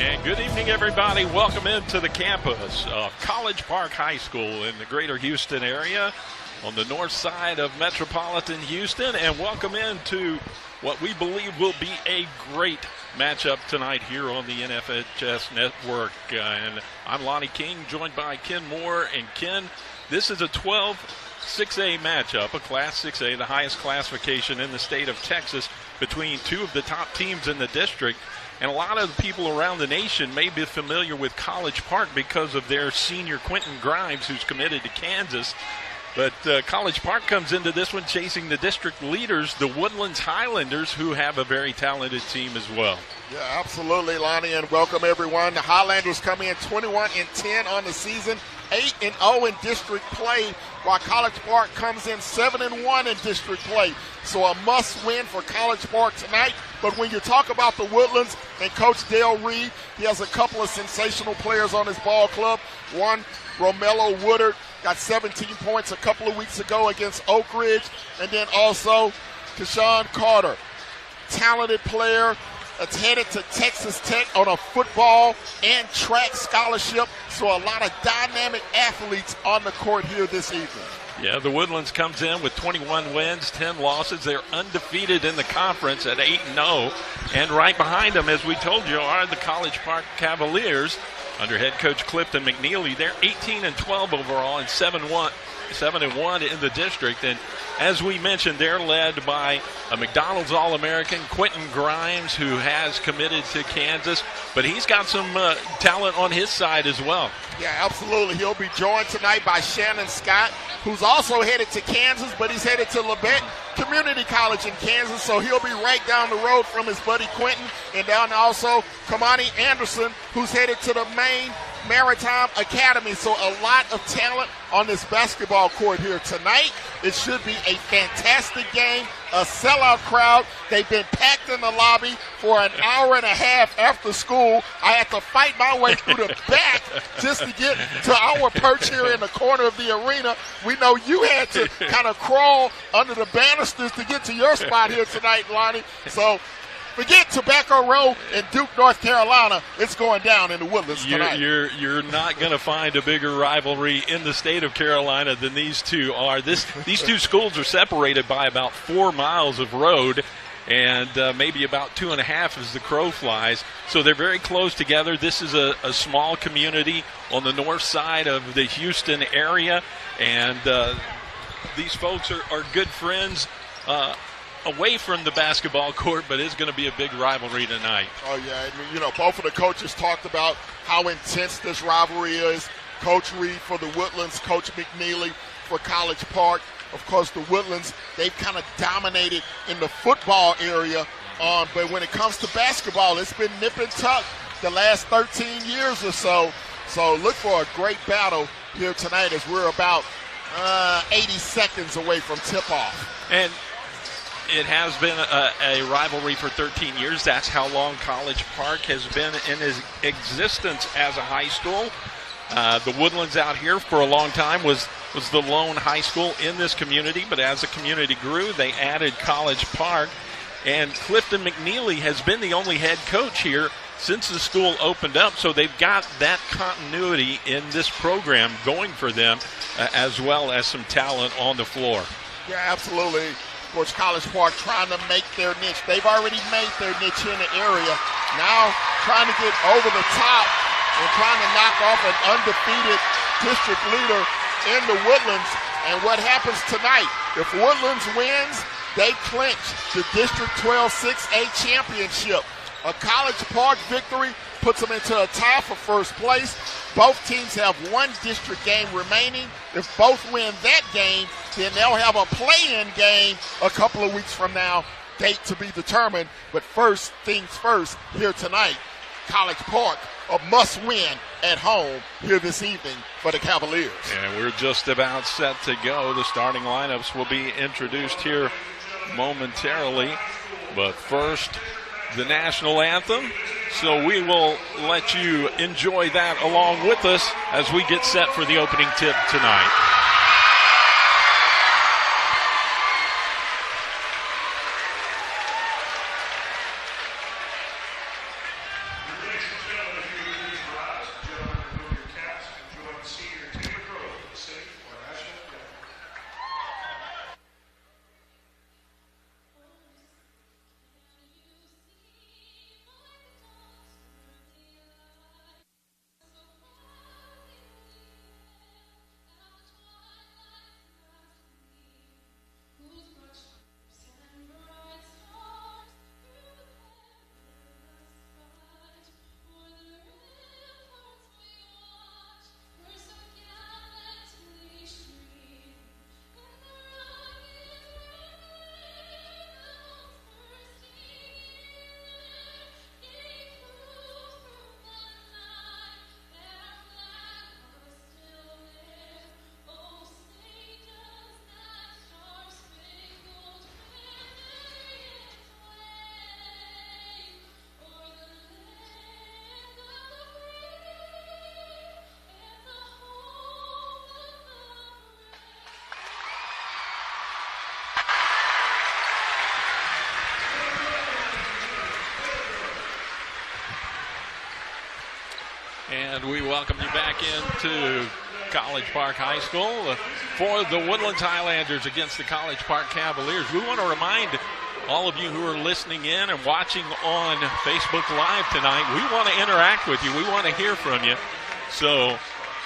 And good evening, everybody. Welcome into the campus of College Park High School in the greater Houston area on the north side of metropolitan Houston. And welcome into what we believe will be a great matchup tonight here on the NFHS Network. And I'm Lonnie King, joined by Ken Moore. And Ken, this is a 12-6A matchup, a Class 6A, the highest classification in the state of Texas, between two of the top teams in the district. And a lot of people around the nation may be familiar with College Park because of their senior Quentin Grimes, who's committed to Kansas. But College Park comes into this one chasing the district leaders, the Woodlands Highlanders, who have a very talented team as well. Yeah, absolutely, Lonnie, and welcome everyone. The Highlanders come in 21-10 on the season, 8-0 in district play, while College Park comes in 7-1 in district play. So a must-win for College Park tonight. But when you talk about the Woodlands and Coach Dale Reed, he has a couple of sensational players on his ball club. One, Romello Woodard, got 17 points a couple of weeks ago against Oak Ridge. And then also Keshawn Carter, talented player that's headed to Texas Tech on a football and track scholarship. So a lot of dynamic athletes on the court here this evening. Yeah, the Woodlands comes in with 21 wins, 10 losses. They're undefeated in the conference at 8-0. And right behind them, as we told you, are the College Park Cavaliers under head coach Clifton McNeely. They're 18-12 overall and 7-1 in the district. And as we mentioned, they're led by a McDonald's All-American, Quentin Grimes, who has committed to Kansas. But he's got some talent on his side as well. Yeah, absolutely. He'll be joined tonight by Shannon Scott, who's also headed to Kansas, but he's headed to Labette Community College in Kansas, so he'll be right down the road from his buddy Quentin. And down also Kamani Anderson, who's headed to the Maine Maritime Academy. So a lot of talent on this basketball court here tonight. It should be a fantastic game, a sellout crowd. They've been packed in the lobby for an hour and a half after school. I had to fight my way through the back just to get to our perch here in the corner of the arena. We know you had to kind of crawl under the banisters to get to your spot here tonight, Lonnie. So forget Tobacco Road in Duke, North Carolina. It's going down in the Woodlands tonight. You're not going to find a bigger rivalry in the state of Carolina than these two are. These two schools are separated by about 4 miles of road, and maybe about 2.5 as the crow flies. So they're very close together. This is a small community on the north side of the Houston area, and these folks are good friends away from the basketball court, but it's going to be a big rivalry tonight. Oh, yeah. And, you know, both of the coaches talked about how intense this rivalry is. Coach Reed for the Woodlands, Coach McNeely for College Park. Of course, the Woodlands, they've kind of dominated in the football area, but when it comes to basketball, it's been nip and tuck the last 13 years or so. So look for a great battle here tonight as we're about 80 seconds away from tip-off. And it has been a rivalry for 13 years. That's how long College Park has been in existence as a high school. The Woodlands out here for a long time was the lone high school in this community, but as the community grew, they added College Park. And Clifton McNeely has been the only head coach here since the school opened up, so they've got that continuity in this program going for them, as well as some talent on the floor. Yeah, absolutely. Of course, College Park trying to make their niche. They've already made their niche in the area. Now trying to get over the top and trying to knock off an undefeated district leader in the Woodlands. And what happens tonight? If Woodlands wins, they clinch the District 12 6A championship. A College Park victory puts them into a tie for first place. Both teams have one district game remaining. If both win that game, then they'll have a play-in game a couple of weeks from now, date to be determined. But first things first, here tonight, College Park, a must-win at home here this evening for the Cavaliers. And we're just about set to go. The starting lineups will be introduced here momentarily. But first, the national anthem. So we will let you enjoy that along with us as we get set for the opening tip tonight. And we welcome you back into College Park High School for the Woodlands Highlanders against the College Park Cavaliers. We want to remind all of you who are listening in and watching on Facebook Live tonight, we want to interact with you. We want to hear from you. So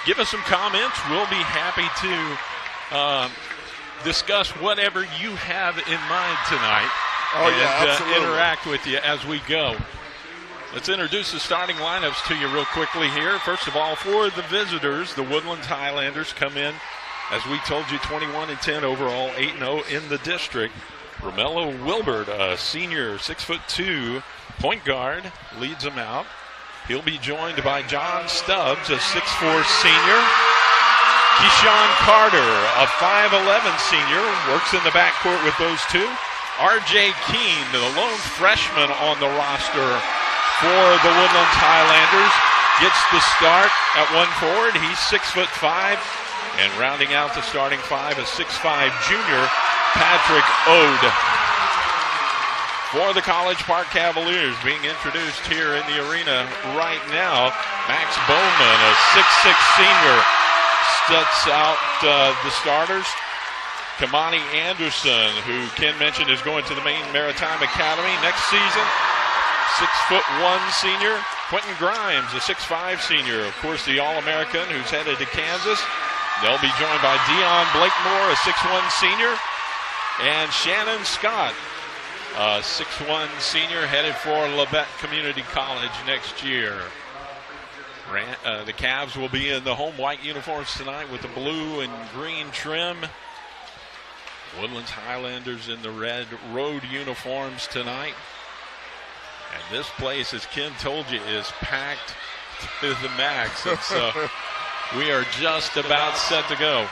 give us some comments. We'll be happy to discuss whatever you have in mind tonight. Absolutely. Interact with you as we go. Let's introduce the starting lineups to you real quickly here. First of all, for the visitors, the Woodlands Highlanders come in, as we told you, 21-10 overall, 8-0 in the district. Romello Wilbert, a senior, 6'2", point guard, leads them out. He'll be joined by John Stubbs, a 6'4" senior. Keyshawn Carter, a 5'11" senior, works in the backcourt with those two. R.J. Keene, the lone freshman on the roster for the Woodlands Highlanders, gets the start at 1 forward. He's 6'5", and rounding out the starting five, a 6'5" junior, Patrick Ode. For the College Park Cavaliers, being introduced here in the arena right now, Max Bowman, a 6'6" senior, sets out the starters. Kamani Anderson, who Ken mentioned is going to the Maine Maritime Academy next season, 6'1" senior. Quentin Grimes, a 6'5" senior, of course the All-American who's headed to Kansas. They'll be joined by Dion Blakemore, a 6'1" senior, and Shannon Scott, a 6'1" senior, headed for Labette Community College next year. The Cavs will be in the home white uniforms tonight with the blue and green trim. Woodlands Highlanders in the red road uniforms tonight. And this place, as Ken told you, is packed to the max. And so we are just about set to go.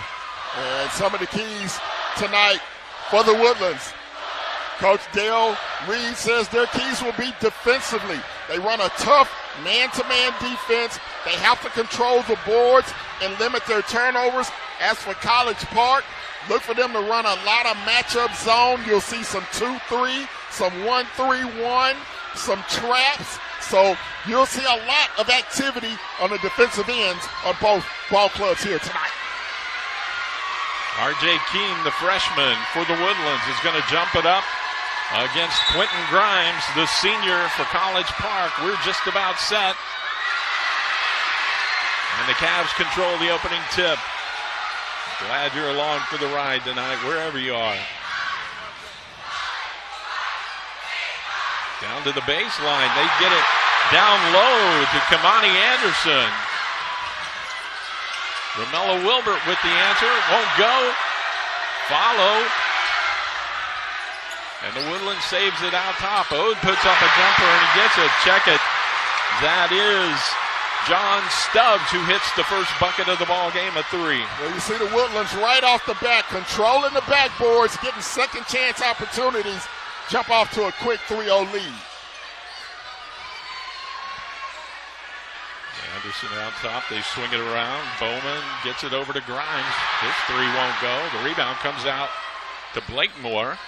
And some of the keys tonight for the Woodlands. Coach Dale Reed says their keys will be defensively. They run a tough man-to-man defense. They have to control the boards and limit their turnovers. As for College Park, look for them to run a lot of matchup zone. You'll see some 2-3, some 1-3-1, some traps. So you'll see a lot of activity on the defensive ends of both ball clubs here tonight. R.J. Keene, the freshman for the Woodlands, is going to jump it up against Quentin Grimes, the senior for College Park. We're just about set. And the Cavs control the opening tip. Glad you're along for the ride tonight, wherever you are. Down to the baseline. They get it down low to Kamani Anderson. Romello Wilbert with the answer. Won't go. Follow. And the Woodlands saves it out top. Ode puts up a jumper and he gets it. Check it. That is John Stubbs, who hits the first bucket of the ball game, a three. Well, you see the Woodlands right off the bat, controlling the backboards, getting second chance opportunities, jump off to a quick 3-0 lead. Anderson out top, they swing it around. Bowman gets it over to Grimes. His three won't go. The rebound comes out to Blakemore.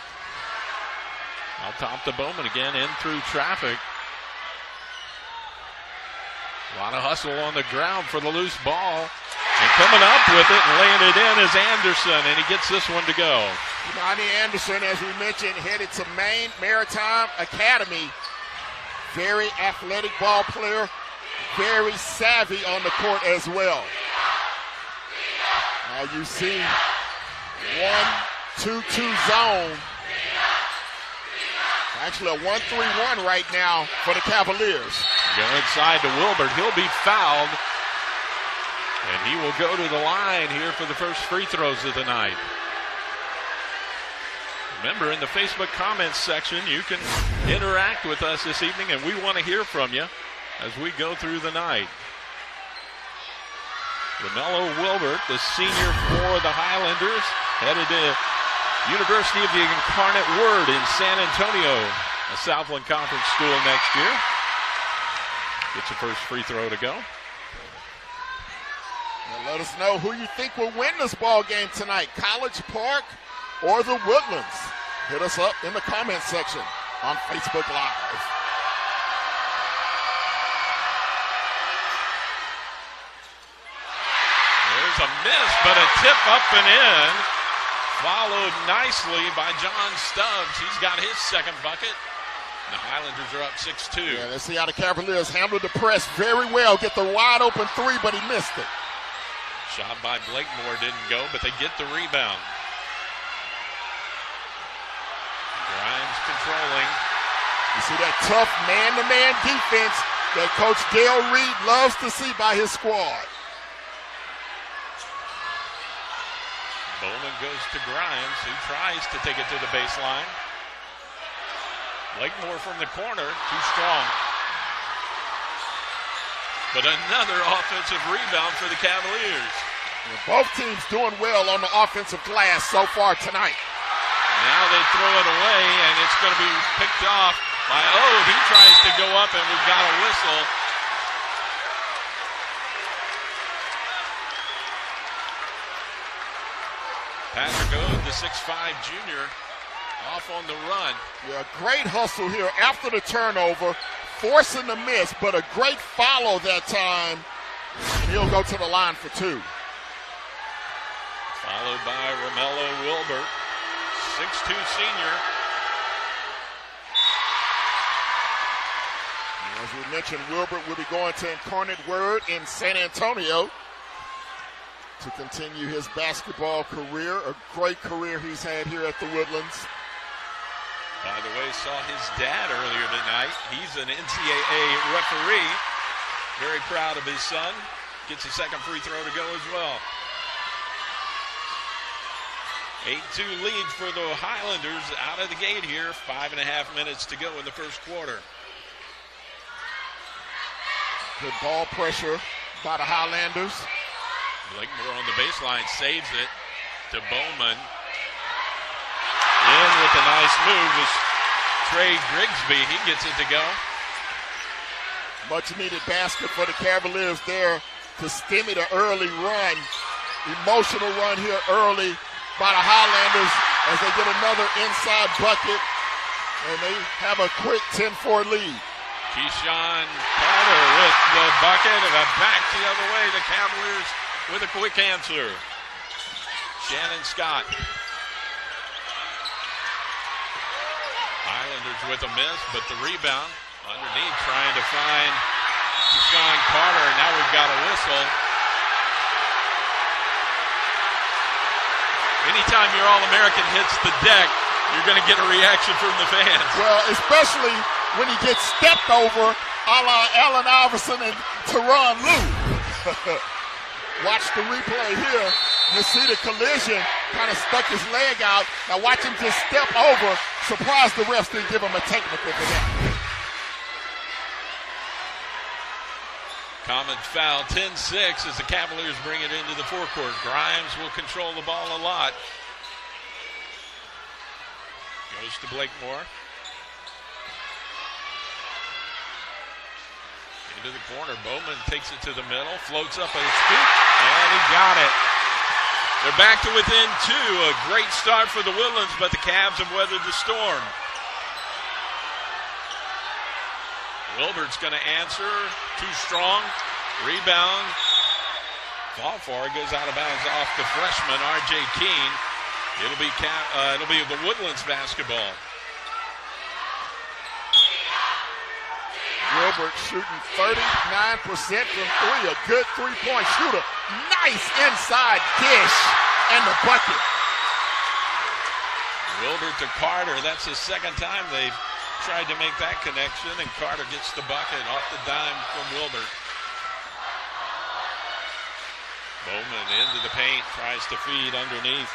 Out top to Bowman again, in through traffic. A lot of hustle on the ground for the loose ball. And coming up with it and laying it in is Anderson, and he gets this one to go. Johnny Anderson, as we mentioned, headed to Maine Maritime Academy. Very athletic ball player, very savvy on the court as well. Now you see 1-2-2 zone. Actually a 1-3-1 right now for the Cavaliers. Go inside to Wilbert. He'll be fouled. And he will go to the line here for the first free throws of the night. Remember, in the Facebook comments section, you can interact with us this evening, and we want to hear from you as we go through the night. Romello Wilbert, the senior for the Highlanders, headed to University of the Incarnate Word in San Antonio, a Southland Conference school next year. Gets the first free throw to go. Now let us know who you think will win this ball game tonight, College Park or the Woodlands. Hit us up in the comment section on Facebook Live. There's a miss, but a tip up and in. Followed nicely by John Stubbs. He's got his second bucket. The Highlanders are up 6-2. Yeah, let's see how the Cavaliers handle the press very well. Get the wide open three, but he missed it. Shot by Blakemore didn't go, but they get the rebound. Grimes controlling. You see that tough man-to-man defense that Coach Dale Reed loves to see by his squad. Bowman goes to Grimes, who tries to take it to the baseline. Blakemore from the corner, too strong. But another offensive rebound for the Cavaliers. Both teams doing well on the offensive glass so far tonight. Now they throw it away, and it's going to be picked off by he tries to go up, and we've got a whistle. Patrick Ode, the 6'5 junior, off on the run. Yeah, great hustle here after the turnover, forcing the miss, but a great follow that time. And he'll go to the line for two. Followed by Romello Wilbert, 6'2 senior. As we mentioned, Wilbert will be going to Incarnate Word in San Antonio to continue his basketball career, a great career he's had here at the Woodlands. By the way, saw his dad earlier tonight. He's an NCAA referee. Very proud of his son. Gets a second free throw to go as well. 8-2 lead for the Highlanders out of the gate here. 5.5 minutes to go in the first quarter. Good ball pressure by the Highlanders. Blakemore on the baseline saves it to Bowman. In with a nice move was Trey Grigsby. He gets it to go. Much needed basket for the Cavaliers there to stimmy the early run. Emotional run here early by the Highlanders as they get another inside bucket. And they have a quick 10-4 lead. Keyshawn Carter with the bucket and a back the other way. The Cavaliers with a quick answer. Shannon Scott. Highlanders with a miss, but the rebound underneath trying to find Keyshawn Carter. And now we've got a whistle. Anytime your All-American hits the deck, you're going to get a reaction from the fans. Well, especially when he gets stepped over, a la Allen Iverson and Teron Lue. Watch the replay here. You see the collision, kind of stuck his leg out. Now watch him just step over. Surprised the refs didn't give him a technical for that. Common foul, 10-6 as the Cavaliers bring it into the forecourt. Grimes will control the ball a lot. Goes to Blakemore. Into the corner. Bowman takes it to the middle, floats up at his feet, and he got it. They're back to within two. A great start for the Woodlands, but the Cavs have weathered the storm. Wilbert's going to answer. Too strong. Rebound. Fall for it. Goes out of bounds off the freshman, R.J. Keene. It'll be the Woodlands basketball. Wilbert shooting 39% from three. A good three-point shooter. Nice inside dish and the bucket. Wilbert to Carter. That's the second time they've tried to make that connection, and Carter gets the bucket off the dime from Wilbert. Bowman into the paint, tries to feed underneath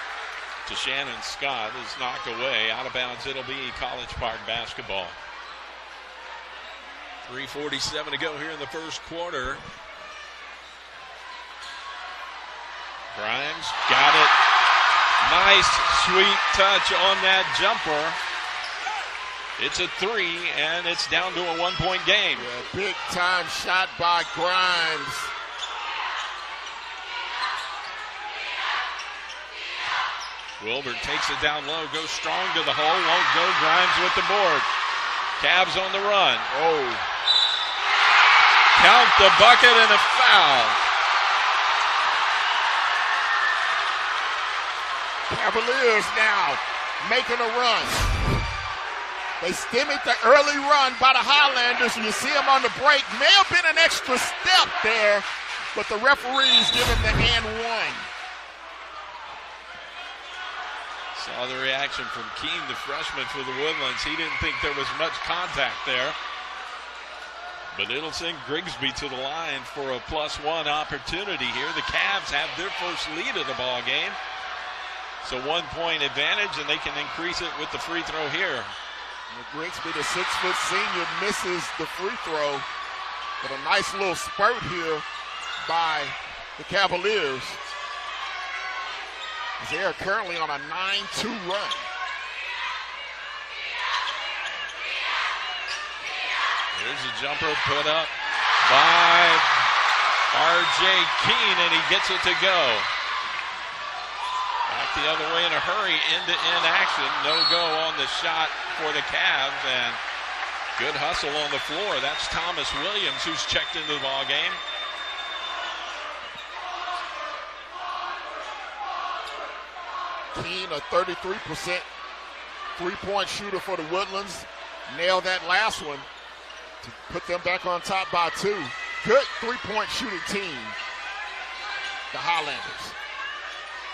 to Shannon Scott. Is knocked away. Out of bounds, it'll be College Park basketball. 3:47 to go here in the first quarter. Grimes got it. Nice, sweet touch on that jumper. It's a three, and it's down to a one-point game. Yeah, big-time shot by Grimes. Wilbert takes it down low, goes strong to the hole, won't go. Grimes with the board. Cavs on the run. Oh. Count the bucket and a foul. Cavaliers now making a run. They stemmed the early run by the Highlanders. You see them on the break. May have been an extra step there, but the referees give him the and one. Saw the reaction from Keene, the freshman for the Woodlands. He didn't think there was much contact there. But it'll send Grigsby to the line for a +1 opportunity here. The Cavs have their first lead of the ball game. So 1 point advantage, and they can increase it with the free throw here. Grigsby, the 6-foot senior, misses the free throw. But a nice little spurt here by the Cavaliers. They are currently on a 9-2 run. Here's a jumper put up by R.J. Keene, and he gets it to go. Back the other way in a hurry, end-to-end action. No go on the shot for the Cavs, and good hustle on the floor. That's Thomas Williams, who's checked into the ball game. Keene, a 33% three-point shooter for the Woodlands. Nailed that last one to put them back on top by 2. Good three-point shooting team, the Highlanders.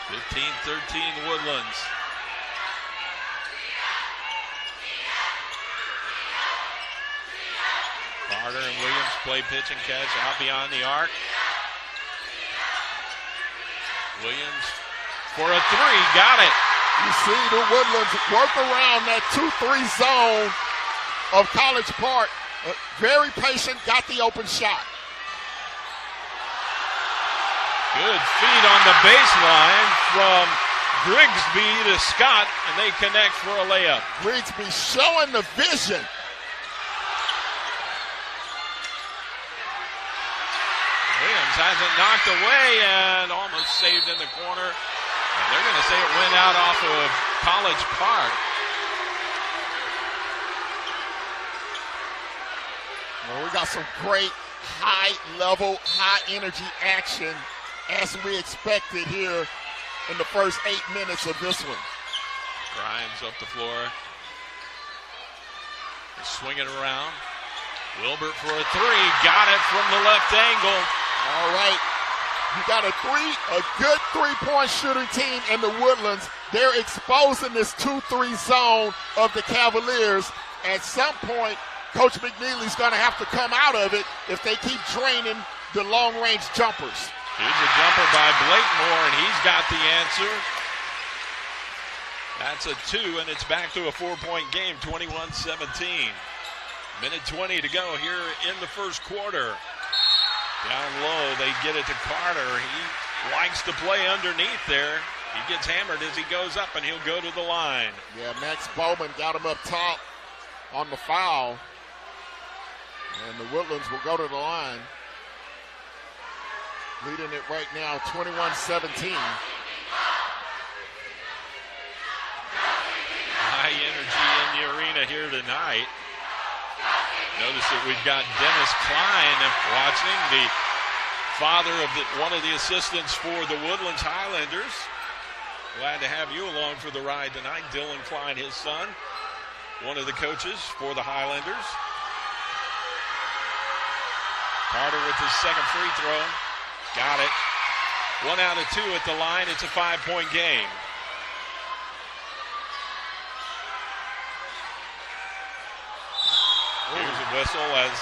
15-13 Woodlands. Carter and Williams play pitch and catch out beyond the arc. Williams for a 3, got it. You see the Woodlands work around that 2-3 zone of College Park. Very patient, got the open shot. Good feed on the baseline from Grigsby to Scott, and they connect for a layup. Grigsby showing the vision. Williams has it knocked away and almost saved in the corner. And they're going to say it went out off of College Park. Well, we got some great high-level, high-energy action as we expected here in the first 8 minutes of this one. Grimes up the floor. They swing it around. Wilbert for a 3. Got it from the left angle. All right. You got a good three-point shooting team in the Woodlands. They're exposing this 2-3 zone of the Cavaliers. At some point, Coach McNeely's going to have to come out of it if they keep draining the long-range jumpers. Here's a jumper by Blakemore, and he's got the answer. That's a 2, and it's back to a 4-point game, 21-17. Minute 20 to go here in the first quarter. Down low, they get it to Carter. He likes to play underneath there. He gets hammered as he goes up, and he'll go to the line. Yeah, Max Bowman got him up top on the foul. And the Woodlands will go to the line. Leading it right now, 21-17. High energy in the arena here tonight. Notice that we've got Dennis Klein watching, the father of one of the assistants for the Woodlands Highlanders. Glad to have you along for the ride tonight. Dylan Klein, his son, one of the coaches for the Highlanders. Carter with his second free throw. Got it. 1 out of 2 at the line. It's a 5-point game. Here's a whistle as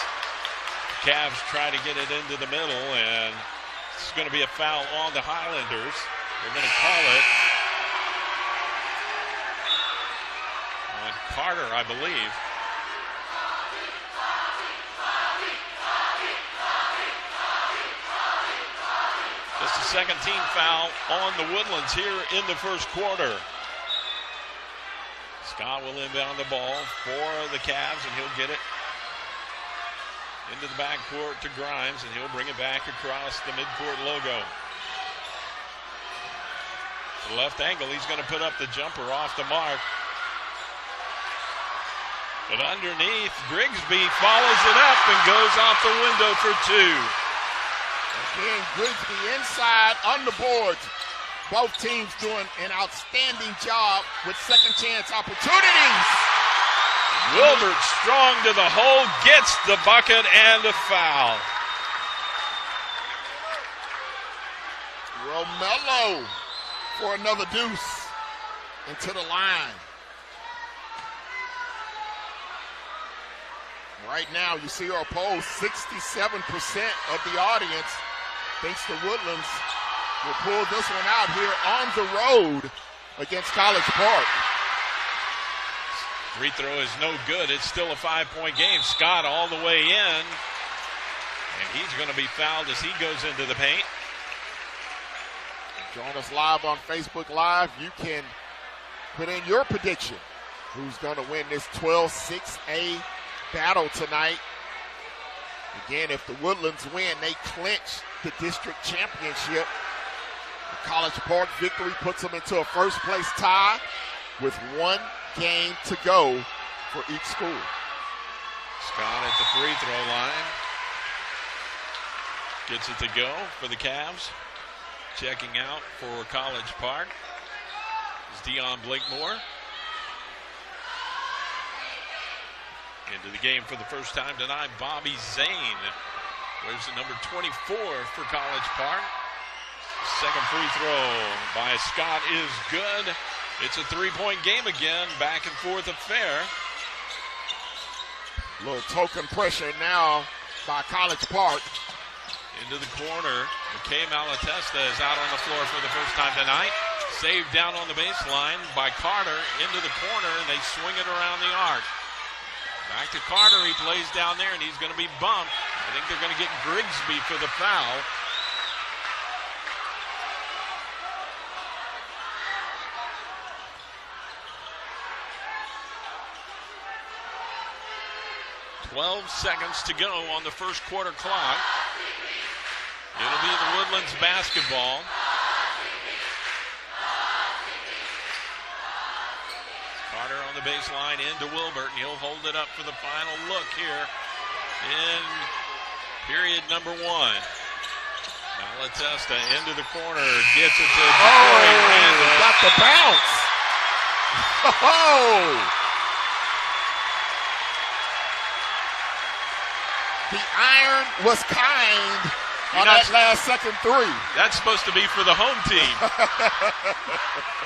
Cavs try to get it into the middle, and it's going to be a foul on the Highlanders. They're going to call it on Carter, I believe. Just a second team foul on the Woodlands here in the first quarter. Scott will inbound the ball for the Cavs, and he'll get it into the backcourt to Grimes, and he'll bring it back across the midcourt logo. The left angle, he's going to put up the jumper off the mark. But underneath, Grigsby follows it up and goes off the window for 2. Again, Grigsby inside on the boards. Both teams doing an outstanding job with second chance opportunities. Wilbert strong to the hole, gets the bucket and a foul. Romello for another deuce into the line. Right now, you see our poll, 67% of the audience thinks the Woodlands will pull this one out here on the road against College Park. Free throw is no good. It's still a 5-point game. Scott all the way in, and he's going to be fouled as he goes into the paint. Join us live on Facebook Live. You can put in your prediction. Who's going to win this 12-6A battle tonight? Again, if the Woodlands win, they clinch the district championship. The College Park victory puts them into a first-place tie with one game to go for each school. Scott at the free throw line. Gets it to go for the Cavs. Checking out for College Park is Dion Blakemore. Into the game for the first time tonight, Bobby Zane. Wears the number 24 for College Park. Second free throw by Scott is good. It's a 3-point game again, back and forth affair. A little token pressure now by College Park. Into the corner, McKay Malatesta is out on the floor for the first time tonight. Saved down on the baseline by Carter into the corner, and they swing it around the arc. Back to Carter, he plays down there, and he's going to be bumped. I think they're going to get Grigsby for the foul. .12 seconds to go on the first quarter clock. It'll be the Woodlands basketball. Carter on the baseline into Wilbert, and he'll hold it up for the final look here in period number 1. Malatesta into the corner, gets it to Randall. Got the bounce. Oh! The iron was kind on that last second three. That's supposed to be for the home team.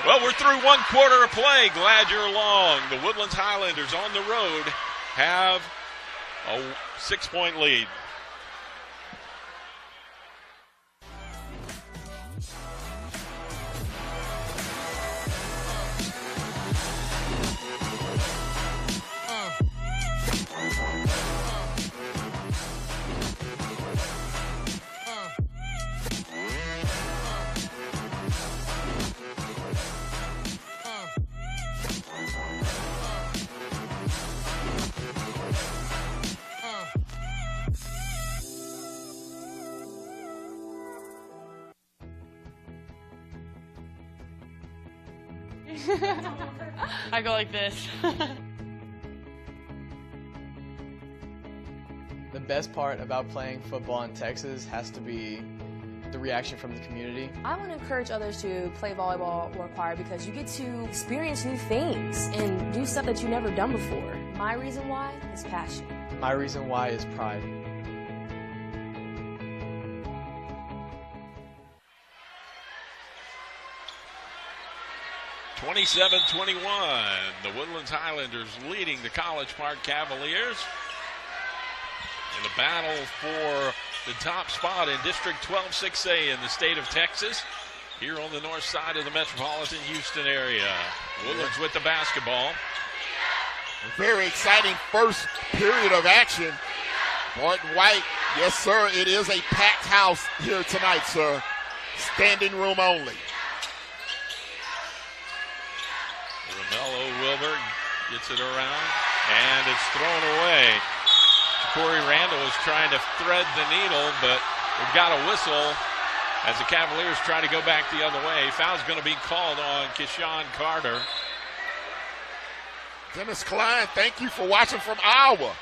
Well, we're through one quarter of play. Glad you're along. The Woodlands Highlanders on the road have a 6-point lead. I go like this. The best part about playing football in Texas has to be the reaction from the community. I want to encourage others to play volleyball or choir because you get to experience new things and do stuff that you've never done before. My reason why is passion. My reason why is pride. (27-21). The Woodlands Highlanders leading the College Park Cavaliers in a battle for the top spot in District 12-6A in the state of Texas, here on the north side of the metropolitan Houston area. Woodlands with the basketball. A very exciting first period of action. Barton White, yes, sir, it is a packed house here tonight, sir. Standing room only. Romello Wilbert gets it around, and it's thrown away. Corey Randall is trying to thread the needle, but we've got a whistle as the Cavaliers try to go back the other way. Foul's going to be called on Keshawn Carter. Dennis Klein, thank you for watching from Iowa.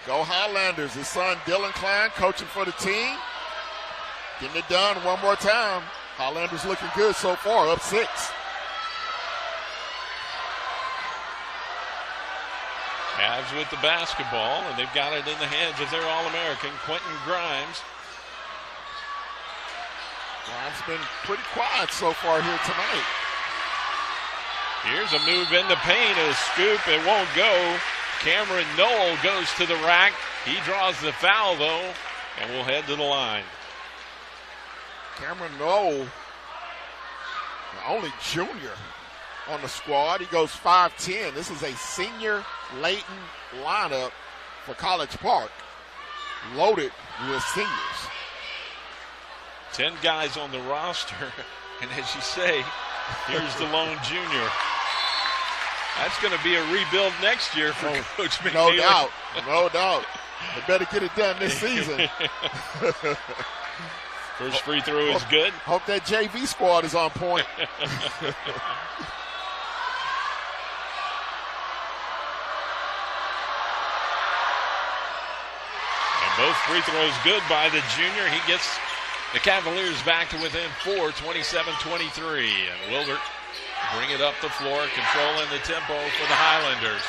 Go Highlanders. His son Dylan Klein coaching for the team. Getting it done one more time. Highlanders looking good so far, up 6. Cavs with the basketball, and they've got it in the hands of their All-American, Quentin Grimes. Grimes been pretty quiet so far here tonight. Here's a move in the paint, a scoop, it won't go. Cameron Knoll goes to the rack. He draws the foul, though, and will head to the line. Cameron Knoll, the only junior on the squad. He goes 5'10". This is a senior laden lineup for College Park, loaded with seniors. 10 guys on the roster, and as you say, here's the lone junior. That's going to be a rebuild next year for Coach McNeely. No doubt, no doubt. They better get it done this season. First free throw is good. Hope that JV squad is on point. Both free throws good by the junior. He gets the Cavaliers back to within 4, 27-23. And Wilbert bring it up the floor, controlling the tempo for the Highlanders.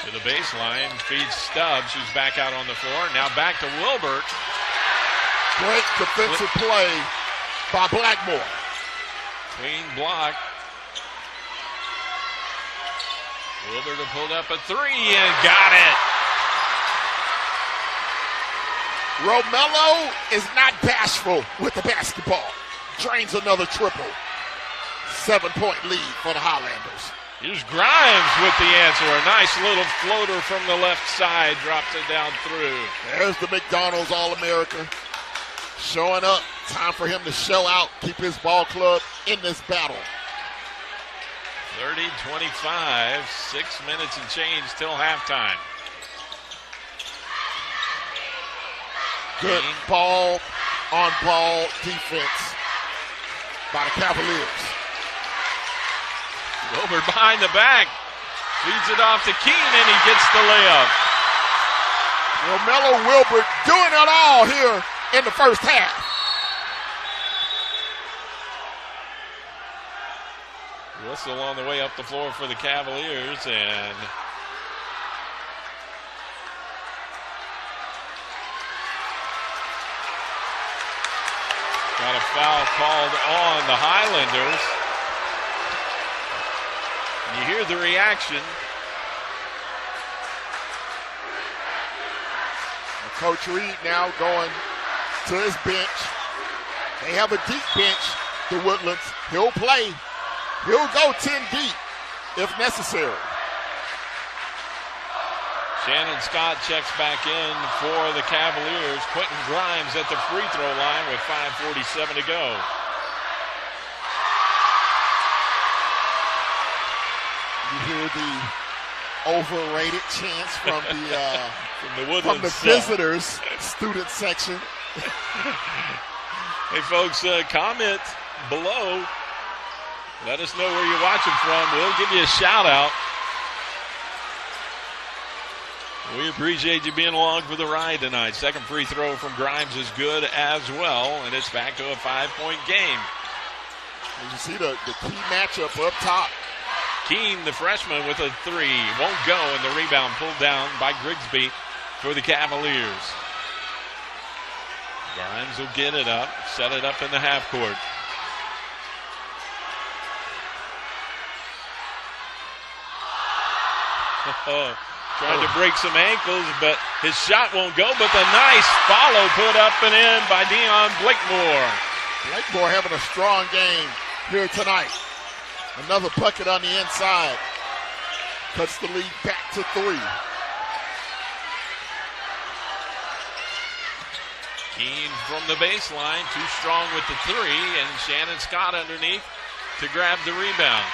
To the baseline, feeds Stubbs, who's back out on the floor. Now back to Wilbert. Great defensive play by Blackmore. Clean block. Wilbert have pulled up a 3 and got it. Romello is not bashful with the basketball. Drains another triple. 7-point lead for the Highlanders. Here's Grimes with the answer. A nice little floater from the left side. Drops it down through. There's the McDonald's All-America showing up. Time for him to show out. Keep his ball club in this battle. 30-25. 6 minutes and change till halftime. Good ball on ball defense by the Cavaliers. Wilbert behind the back. Feeds it off to Keene, and he gets the layup. Romello Wilbert doing it all here in the first half. Whistle on the way up the floor for the Cavaliers, and got a foul called on the Highlanders. You hear the reaction. Coach Reed now going to his bench. They have a deep bench, the Woodlands. He'll play. He'll go 10 deep if necessary. Shannon Scott checks back in for the Cavaliers. Quentin Grimes at the free throw line with 5:47 to go. You hear the overrated chants from the Woodlands visitors student section. Hey folks, comment below. Let us know where you're watching from. We'll give you a shout out. We appreciate you being along for the ride tonight. Second free throw from Grimes is good as well, and it's back to a 5-point game. You see the key matchup up top. Keene, the freshman, with a 3. Won't go, and the rebound pulled down by Grigsby for the Cavaliers. Grimes will get it up, set it up in the half court. Trying to break some ankles, but his shot won't go. But the nice follow put up and in by Dion Blakemore. Blakemore having a strong game here tonight. Another bucket on the inside. Cuts the lead back to 3. Keene from the baseline, too strong with the 3, and Shannon Scott underneath to grab the rebound.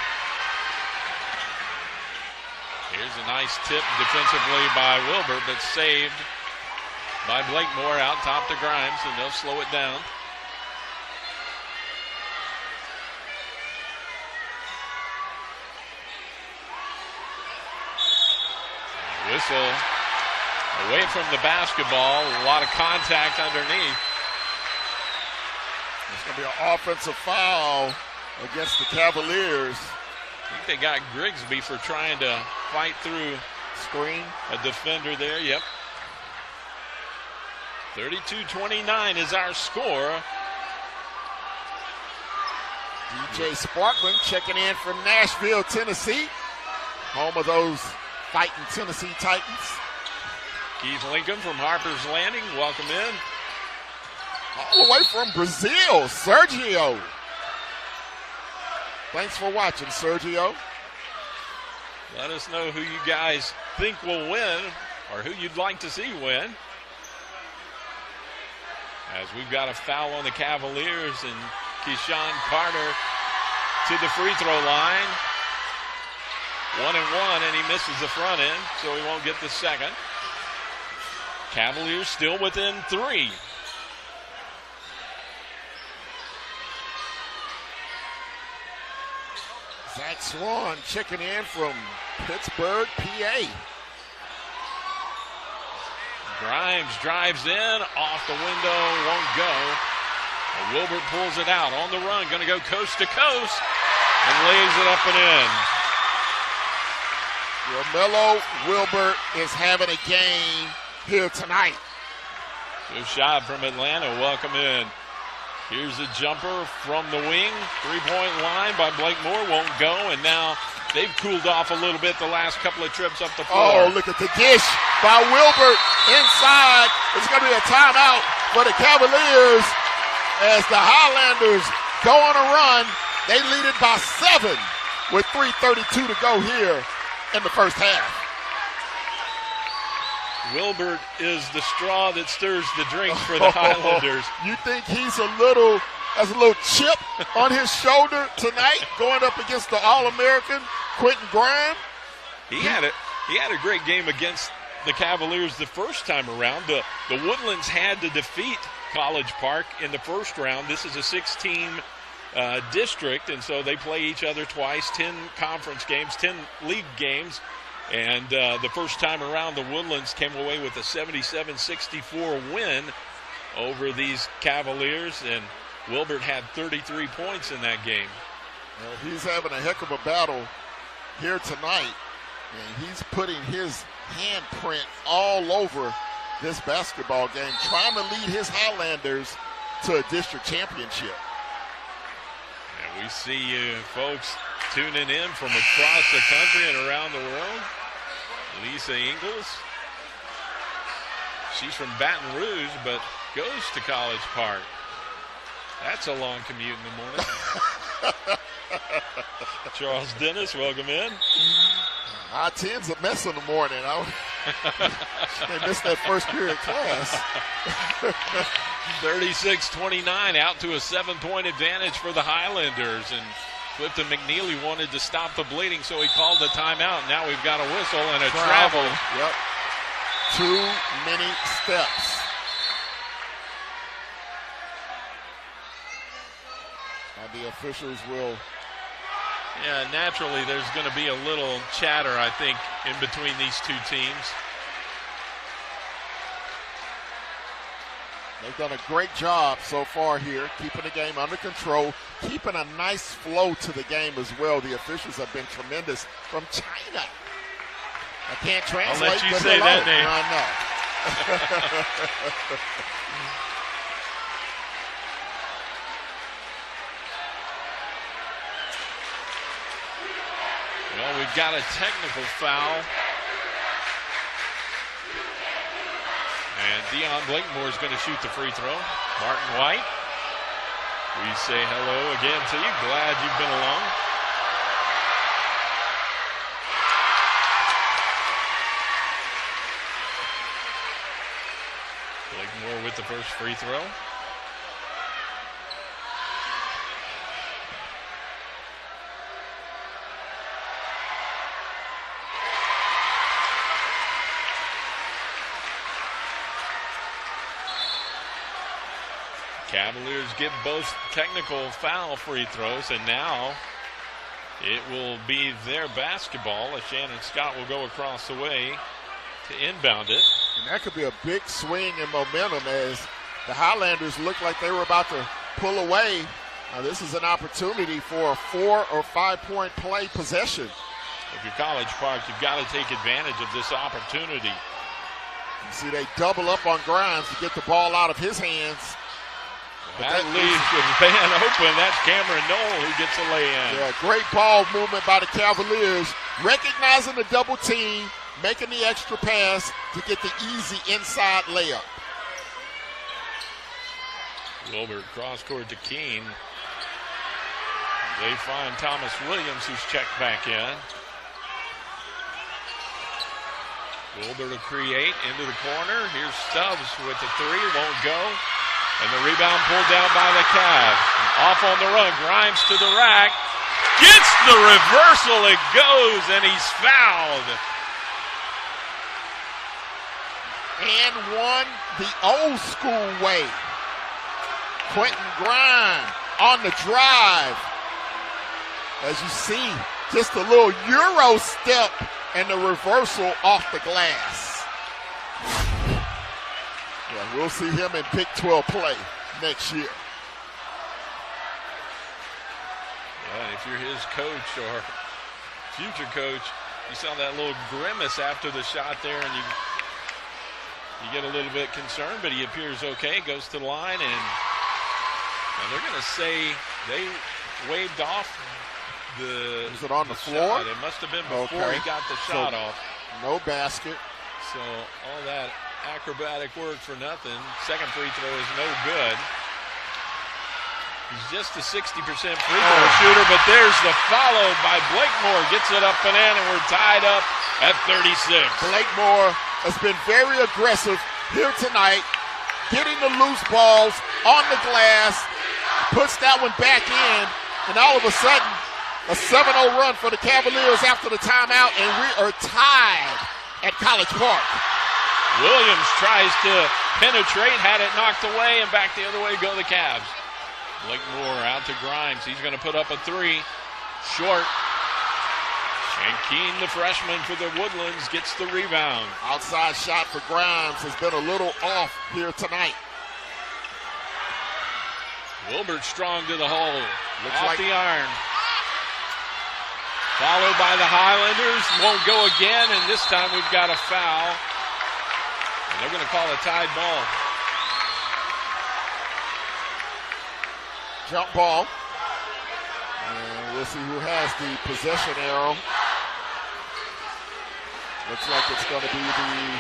Here's a nice tip defensively by Wilbur, but saved by Blakemore out top to Grimes, and they'll slow it down. Whistle Away from the basketball, a lot of contact underneath. It's going to be an offensive foul against the Cavaliers. I think they got Grigsby for trying to fight through Screen. a defender there. Yep. 32-29 is our score. DJ Sparkman checking in from Nashville, Tennessee, home of those fighting Tennessee Titans. Keith Lincoln from Harper's Landing, welcome in. All the way from Brazil, Sergio. Thanks for watching, Sergio. Let us know who you guys think will win or who you'd like to see win. As we've got a foul on the Cavaliers and Keyshawn Carter to the free throw line. 1 and 1, and he misses the front end, so he won't get the second. Cavaliers still within 3. Zach Swan checking in from Pittsburgh, PA. Grimes drives in, off the window, won't go. Wilbert pulls it out on the run, going to go coast to coast, and lays it up and in. Romello Wilbert is having a game here tonight. Good shot from Atlanta, welcome in. Here's a jumper from the wing, 3-point line by Blake Moore, won't go, and now they've cooled off a little bit the last couple of trips up the floor. Oh, look at the dish by Wilbert inside. It's going to be a timeout for the Cavaliers as the Highlanders go on a run. They lead it by 7 with 3:32 to go here in the first half. Wilbert is the straw that stirs the drink for the Highlanders. You think he's has a little chip on his shoulder tonight going up against the All-American Quentin Grimes? He had a great game against the Cavaliers the first time around. The Woodlands had to defeat College Park in the first round. This is a 6-team district, and so they play each other twice, 10 conference games, 10 league games. And the first time around, the Woodlands came away with a 77-64 win over these Cavaliers, and Wilbert had 33 points in that game. Well, he's having a heck of a battle here tonight, and he's putting his handprint all over this basketball game, trying to lead his Highlanders to a district championship. And we see you folks tuning in from across the country and around the world. Lisa Ingalls. She's from Baton Rouge, but goes to College Park. That's a long commute in the morning. Charles Dennis, welcome in. I-10's a mess in the morning. They missed that first period class. 36-29, out to a 7-point advantage for the Highlanders. And Clifton McNeely wanted to stop the bleeding, so he called the timeout. Now we've got a whistle and a travel. Yep. Too many steps. And the officials will. Yeah, naturally there's going to be a little chatter, I think, in between these two teams. They've done a great job so far here, keeping the game under control, keeping a nice flow to the game as well. The officials have been tremendous from China. I can't translate. I'll let you but say hello. that name. I know. Well, we've got a technical foul. And Deion Blakemore is going to shoot the free throw. Martin White, we say hello again to you. Glad you've been along. Blakemore with the first free throw. Cavaliers get both technical foul free throws, and now it will be their basketball as Shannon Scott will go across the way to inbound it. And that could be a big swing in momentum as the Highlanders looked like they were about to pull away. Now this is an opportunity for a 4 or 5 point play possession. If you're College Park, you've got to take advantage of this opportunity. You see they double up on Grimes to get the ball out of his hands. That leaves the man open. That's Cameron Knoll who gets a lay-in. Yeah, great ball movement by the Cavaliers, recognizing the double team, making the extra pass to get the easy inside layup. Wilbert cross court to Keene. They find Thomas Williams, who's checked back in. Wilbert will create into the corner. Here's Stubbs with the three, won't go. And the rebound pulled down by the Cavs. Off on the run, Grimes to the rack. Gets the reversal, it goes, and he's fouled. And won the old school way. Quentin Grimes on the drive. As you see, just a little Euro step and the reversal off the glass. Yeah, we'll see him in Big 12 play next year. Yeah, if you're his coach or future coach, you saw that little grimace after the shot there, and you get a little bit concerned, but he appears okay, goes to the line, and they're going to say they waved off the Is it on the floor? Shot. It must have been before he got the shot off. No basket. So all that acrobatic work for nothing. Second free throw is no good. He's just a 60% free throw shooter, but there's the follow by Blakemore. Gets it up and in, and we're tied up at 36. Blakemore has been very aggressive here tonight, getting the loose balls on the glass, puts that one back in, and all of a sudden, a 7-0 run for the Cavaliers after the timeout, and we are tied at College Park. Williams tries to penetrate, had it knocked away, and back the other way go the Cavs. Blakemore out to Grimes. He's going to put up a three. Short. And Keene, the freshman for the Woodlands, gets the rebound. Outside shot for Grimes has been a little off here tonight. Wilbert strong to the hole. Looks off like the iron. Followed by the Highlanders. Won't go again, and this time we've got a foul. And they're going to call a tied ball. Jump ball. And we'll see who has the possession arrow. Looks like it's going to be the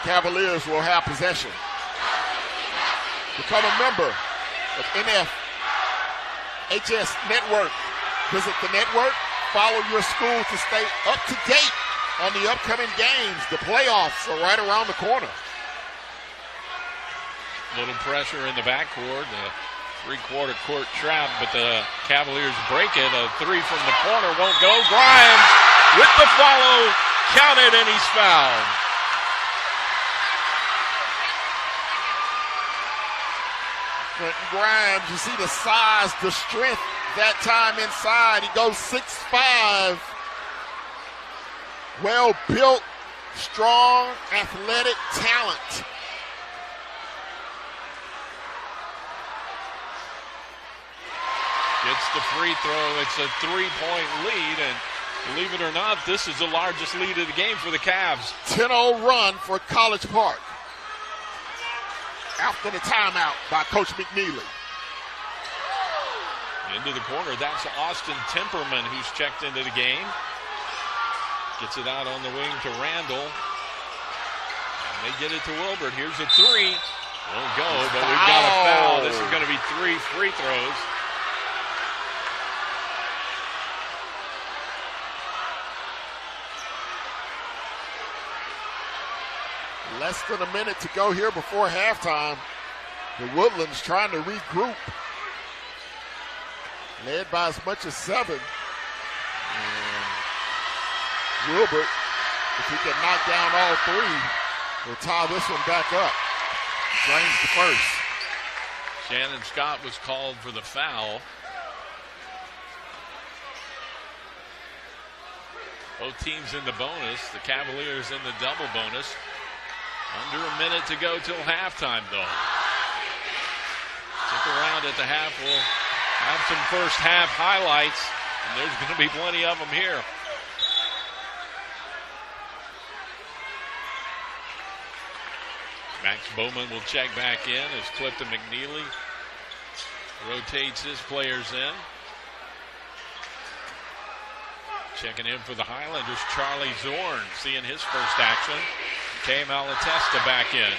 Cavaliers will have possession. Become a member of NFHS Network. Visit the network. Follow your school to stay up to date on the upcoming games. The playoffs are right around the corner. Little pressure in the backcourt. The three-quarter court trap, but the Cavaliers break it. A three from the corner won't go. Grimes with the follow. Counted, and he's fouled. Quentin Grimes, you see the size, the strength that time inside. He goes 6'5". Well-built, strong, athletic talent. Gets the free throw. It's a 3-point lead, and believe it or not, this is the largest lead of the game for the Cavs. 10-0 run for College Park after the timeout by Coach McNeely. Into the corner, that's Austin Temperman who's checked into the game. Gets it out on the wing to Randall. And they get it to Wilbert. Here's a three. Won't go, but we've got a foul. This is going to be 3 free throws. Less than a minute to go here before halftime. The Woodlands trying to regroup. Led by as much as 7. And Wilbert, if he can knock down all 3, will tie this one back up. Drains the first. Shannon Scott was called for the foul. Both teams in the bonus. The Cavaliers in the double bonus. Under a minute to go till halftime, though. Stick around at the half. We'll have some first half highlights, and there's going to be plenty of them here. Max Bowman will check back in as Clifton McNeely rotates his players in. Checking in for the Highlanders, Charlie Zorn, seeing his first action. Kay Malatesta back in.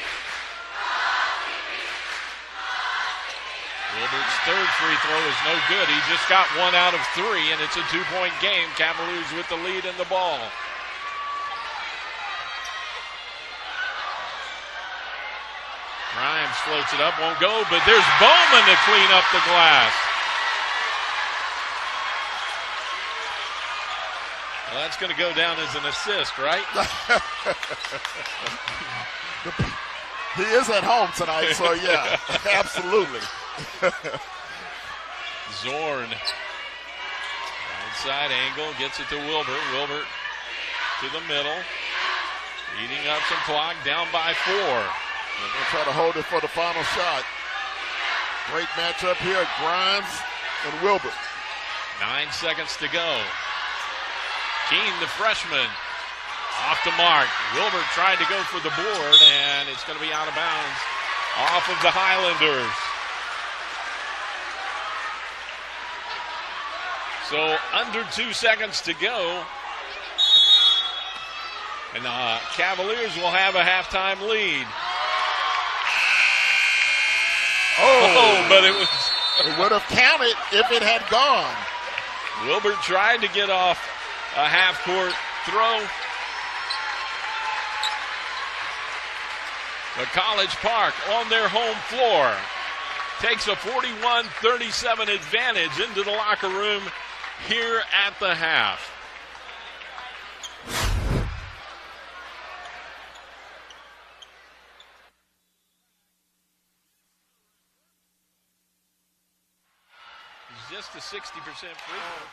Wilbert's third free throw is no good. He just got 1 out of 3, and it's a 2-point game. Cavaliers with the lead in the ball. Grimes floats it up, won't go, but there's Bowman to clean up the glass. Well, that's going to go down as an assist, right? He is at home tonight, so yeah, absolutely. Zorn, outside angle, gets it to Wilbert. Wilbert to the middle, eating up some clock, down by 4. They're going to try to hold it for the final shot. Great matchup here, Grimes and Wilbert. 9 seconds to go. Keene, the freshman, off the mark. Wilbert tried to go for the board, and it's going to be out of bounds off of the Highlanders. So under 2 seconds to go. And the Cavaliers will have a halftime lead. Oh, but it was... It would have counted if it had gone. Wilbert tried to get off a half-court throw. The College Park on their home floor takes a 41-37 advantage into the locker room here at the half. It's just a 60% free throw.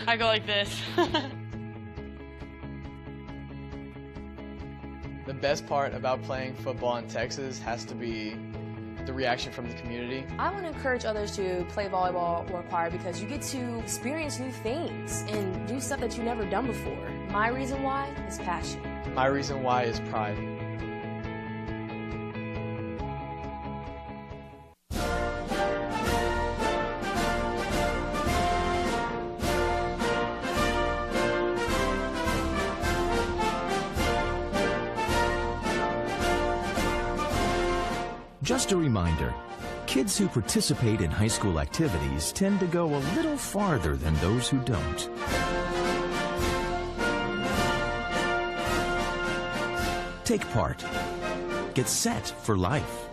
I go like this. The best part about playing football in Texas has to be the reaction from the community. I want to encourage others to play volleyball or choir because you get to experience new things and do stuff that you've never done before. My reason why is passion. My reason why is pride. Just a reminder, kids who participate in high school activities tend to go a little farther than those who don't. Take part. Get set for life.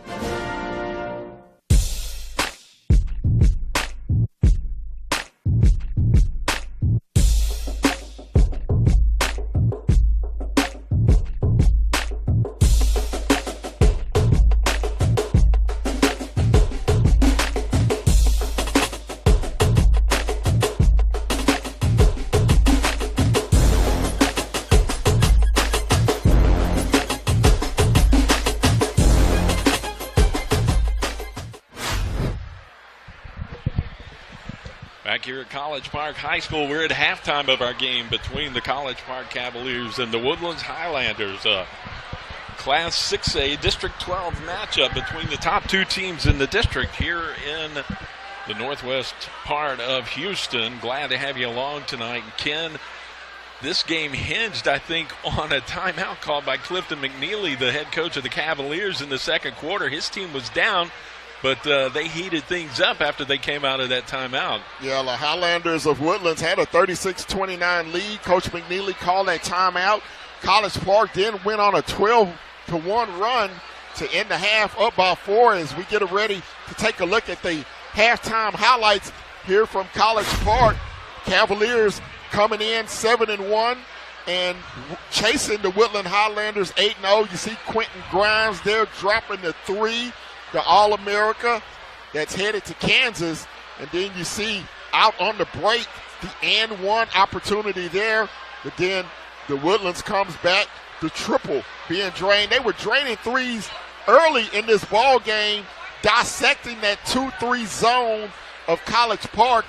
Back here at College Park High School, we're at halftime of our game between the College Park Cavaliers and the Woodlands Highlanders. Class 6A District 12 matchup between the top two teams in the district here in the northwest part of Houston. Glad to have you along tonight. Ken, this game hinged, I think, on a timeout called by Clifton McNeely, the head coach of the Cavaliers in the second quarter. His team was down but they heated things up after they came out of that timeout. Yeah, the Highlanders of Woodlands had a 36-29 lead. Coach McNeely called that timeout. College Park then went on a 12-1 run to end the half up by 4 as we get ready to take a look at the halftime highlights here from College Park. Cavaliers coming in 7-1 and chasing the Woodland Highlanders 8-0. You see Quentin Grimes there dropping the 3, the All-America that's headed to Kansas. And then you see out on the break the and 1 opportunity there. But then the Woodlands comes back, the triple being drained. They were draining threes early in this ball game, dissecting that 2-3 zone of College Park.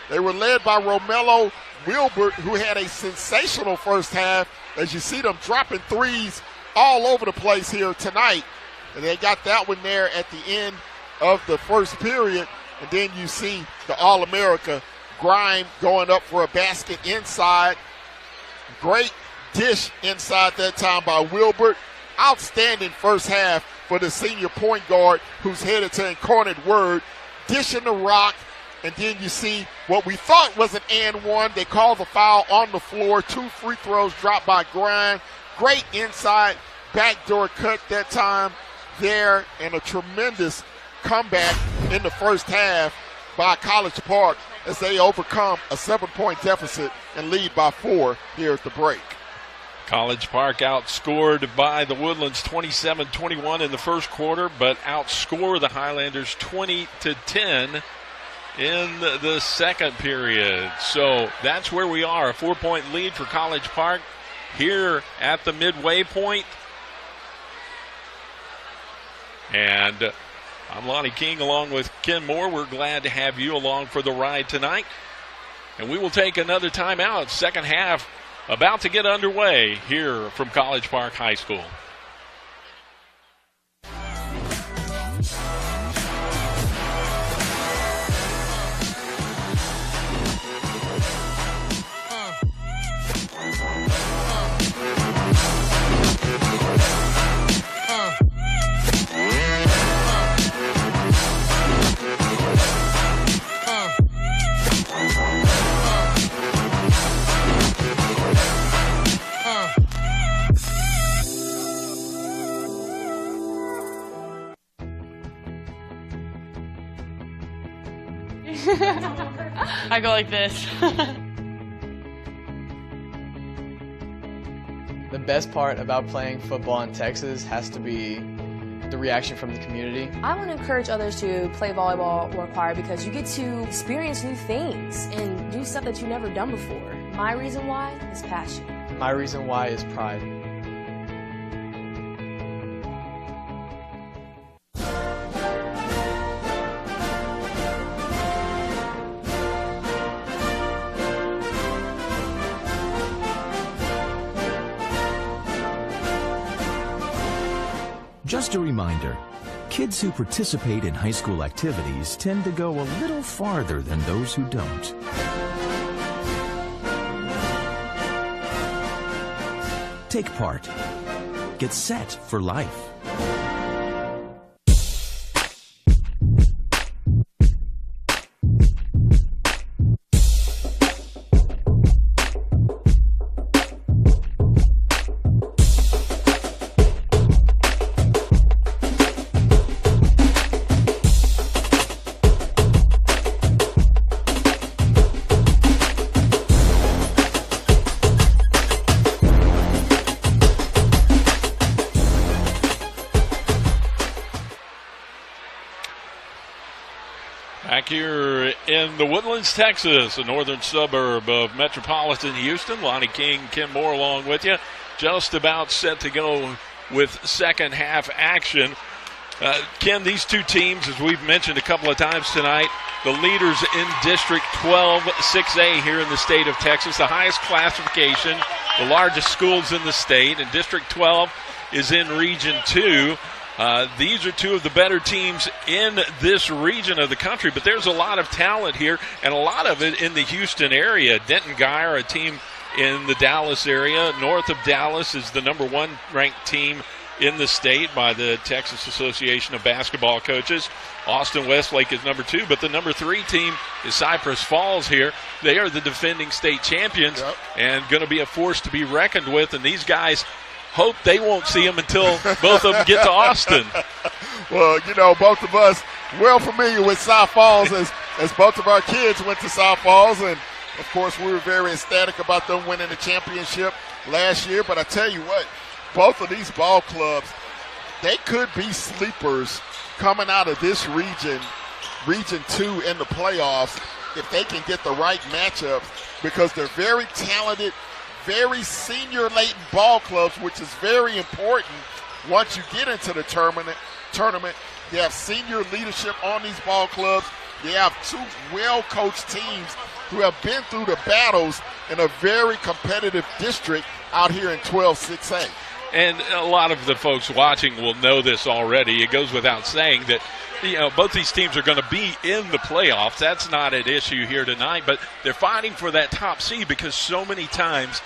They were led by Romello Wilbert, who had a sensational first half, as you see them dropping threes all over the place here tonight. And they got that one there at the end of the first period. And then you see the All-America, Grime, going up for a basket inside. Great dish inside that time by Wilbert. Outstanding first half for the senior point guard who's headed to Incarnate Word. Dishing the rock. And then you see what we thought was an and 1. They called the foul on the floor. 2 free throws dropped by Grimes. Great inside backdoor cut that time there. And a tremendous comeback in the first half by College Park as they overcome a 7-point deficit and lead by 4 here at the break. College Park outscored by the Woodlands 27-21 in the first quarter, but outscore the Highlanders 20-10 in the second period. So that's where we are, a 4-point lead for College Park here at the midway point. And I'm Lonnie King along with Ken Moore. We're glad to have you along for the ride tonight. And we will take another timeout. Second half about to get underway here from College Park High School. I go like this. The best part about playing football in Texas has to be the reaction from the community. I want to encourage others to play volleyball or choir because you get to experience new things and do stuff that you've never done before. My reason why is passion. My reason why is pride. Just a reminder, kids who participate in high school activities tend to go a little farther than those who don't. Take part. Get set for life. Back here in the Woodlands, Texas, a northern suburb of metropolitan Houston. Lonnie King, Ken Moore along with you. Just about set to go with second half action. Ken, these two teams, as we've mentioned a couple of times tonight, the leaders in District 12 6A here in the state of Texas, the highest classification, the largest schools in the state, and District 12 is in Region 2. These are two of the better teams in this region of the country, but there's a lot of talent here, and a lot of it in the Houston area. Denton Guy are a team in the Dallas area. North of Dallas is the number 1 ranked team in the state by the Texas Association of Basketball Coaches. Austin Westlake is number 2, but the number 3 team is Cypress Falls here. They are the defending state champions and going to be a force to be reckoned with, and these guys hope they won't see them until both of them get to Austin. Well, you know, both of us well familiar with South Falls as both of our kids went to South Falls, and of course we were very ecstatic about them winning the championship last year. But I tell you what, both of these ball clubs, they could be sleepers coming out of this region 2 in the playoffs if they can get the right matchups, because they're very talented, very senior-laden ball clubs, which is very important once you get into the tournament. You have senior leadership on these ball clubs. You have 2 well-coached teams who have been through the battles in a very competitive district out here in 12-6A. And a lot of the folks watching will know this already. It goes without saying that, you know, both these teams are going to be in the playoffs. That's not an issue here tonight, but they're fighting for that top seed because so many times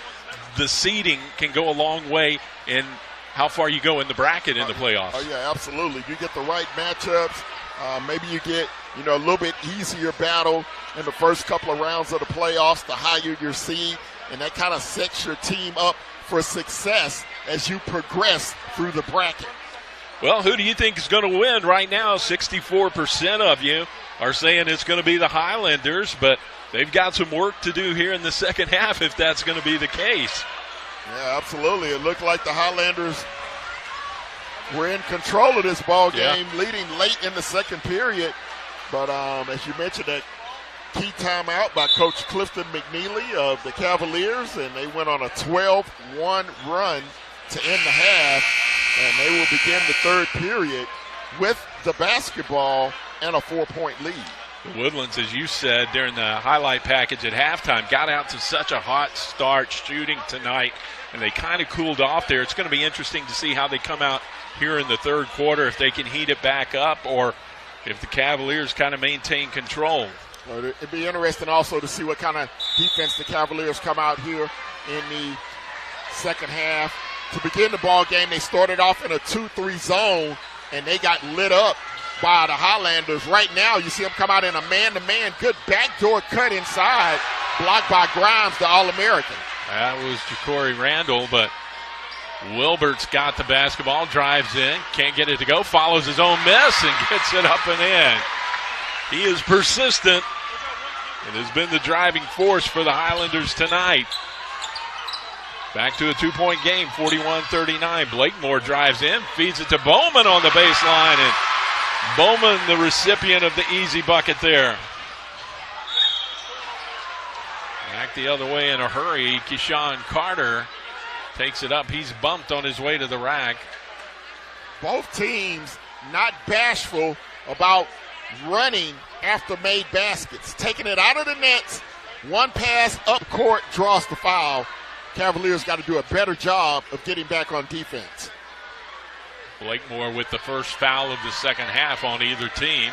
the seeding can go a long way in how far you go in the bracket in the playoffs. Oh, yeah, absolutely. You get the right matchups. Maybe you get, you know, a little bit easier battle in the first couple of rounds of the playoffs, the higher your seed, and that kind of sets your team up for success as you progress through the bracket. Well, who do you think is going to win right now? 64% of you are saying it's going to be the Highlanders, but they've got some work to do here in the second half if that's going to be the case. Yeah, absolutely. It looked like the Highlanders were in control of this ball game, leading late in the second period. But as you mentioned, that key timeout by Coach Clifton McNeely of the Cavaliers, and they went on a 12-1 run to end the half, and they will begin the third period with the basketball and a 4-point lead. The Woodlands, as you said during the highlight package at halftime, got out to such a hot start shooting tonight, and they kind of cooled off there. It's going to be interesting to see how they come out here in the third quarter, if they can heat it back up or if the Cavaliers kind of maintain control. It'd be interesting also to see what kind of defense the Cavaliers come out here in the second half. To begin the ball game, they started off in a 2-3 zone, and they got lit up by the Highlanders. Right now, you see them come out in a man-to-man, good backdoor cut inside, blocked by Grimes, the All-American. That was Ja'Cory Randall, but Wilbert's got the basketball, drives in, can't get it to go, follows his own miss, and gets it up and in. He is persistent and has been the driving force for the Highlanders tonight. Back to a 2-point game, 41-39. Blakemore drives in, feeds it to Bowman on the baseline, and Bowman, the recipient of the easy bucket there. Back the other way in a hurry, Keyshawn Carter takes it up. He's bumped on his way to the rack. Both teams not bashful about running after made baskets, taking it out of the nets. One pass up court draws the foul. Cavaliers got to do a better job of getting back on defense. Blakemore with the first foul of the second half on either team.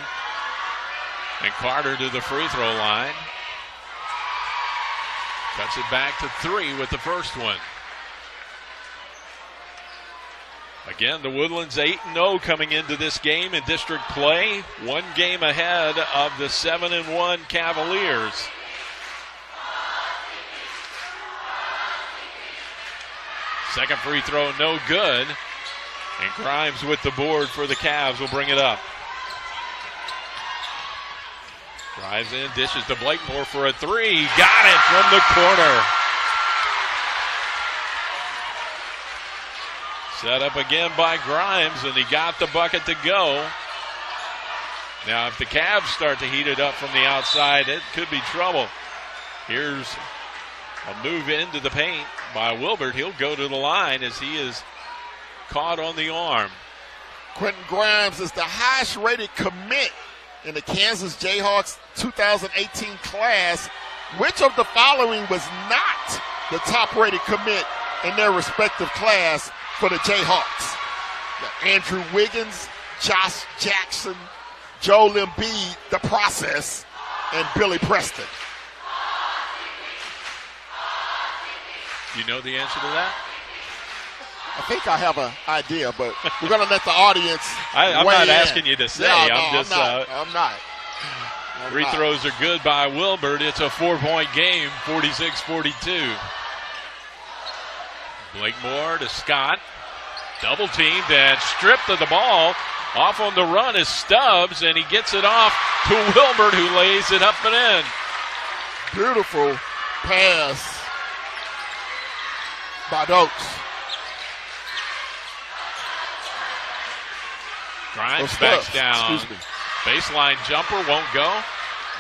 And Carter to the free throw line. Cuts it back to 3 with the first one. Again, the Woodlands 8-0 coming into this game in district play. 1 game ahead of the 7-1 Cavaliers. Second free throw, no good. And Grimes with the board for the Cavs will bring it up. Drives in, dishes to Blakemore for a 3. Got it from the corner. Set up again by Grimes, and he got the bucket to go. Now, if the Cavs start to heat it up from the outside, it could be trouble. Here's a move into the paint by Wilbert. He'll go to the line as he is caught on the arm. Quentin Grimes is the highest rated commit in the Kansas Jayhawks 2018 class. Which of the following was not the top rated commit in their respective class for the Jayhawks? Andrew Wiggins, Josh Jackson, Joel Embiid, the process, and Billy Preston. You know the answer to that? I think I have an idea, but we're going to let the audience I'm weigh not in. asking you to say. Yeah, I'm not. Free throws are good by Wilbert. It's a 4-point game, 46-42. Blakemore to Scott. Double teamed and stripped of the ball. Off on the run is Stubbs, and he gets it off to Wilbert, who lays it up and in. Beautiful pass by Dokes. Grimes backs down. Baseline jumper won't go.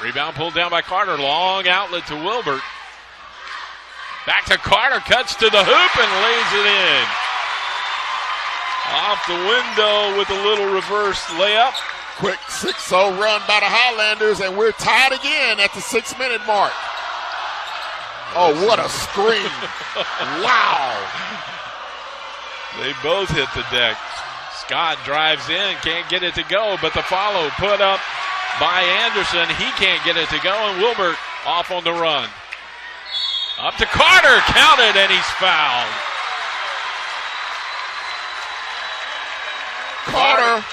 Rebound pulled down by Carter. Long outlet to Wilbert. Back to Carter. Cuts to the hoop and lays it in. Off the window with a little reverse layup. Quick 6-0 run by the Highlanders, and we're tied again at the 6-minute mark. Oh, what a screen. Wow. They both hit the deck. Scott drives in, can't get it to go, but the follow put up by Anderson. He can't get it to go, and Wilbert off on the run. Up to Carter, counted, and he's fouled. Carter,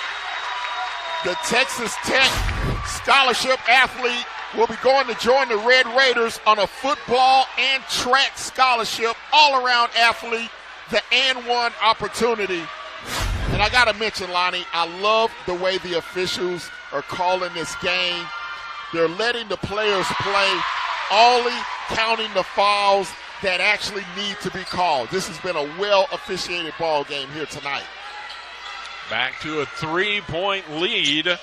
the Texas Tech scholarship athlete, will be going to join the Red Raiders on a football and track scholarship, all-around athlete, the and one opportunity. And I got to mention, Lonnie, I love the way the officials are calling this game. They're letting the players play, only counting the fouls that actually need to be called. This has been a well-officiated ball game here tonight. Back to a 3-point lead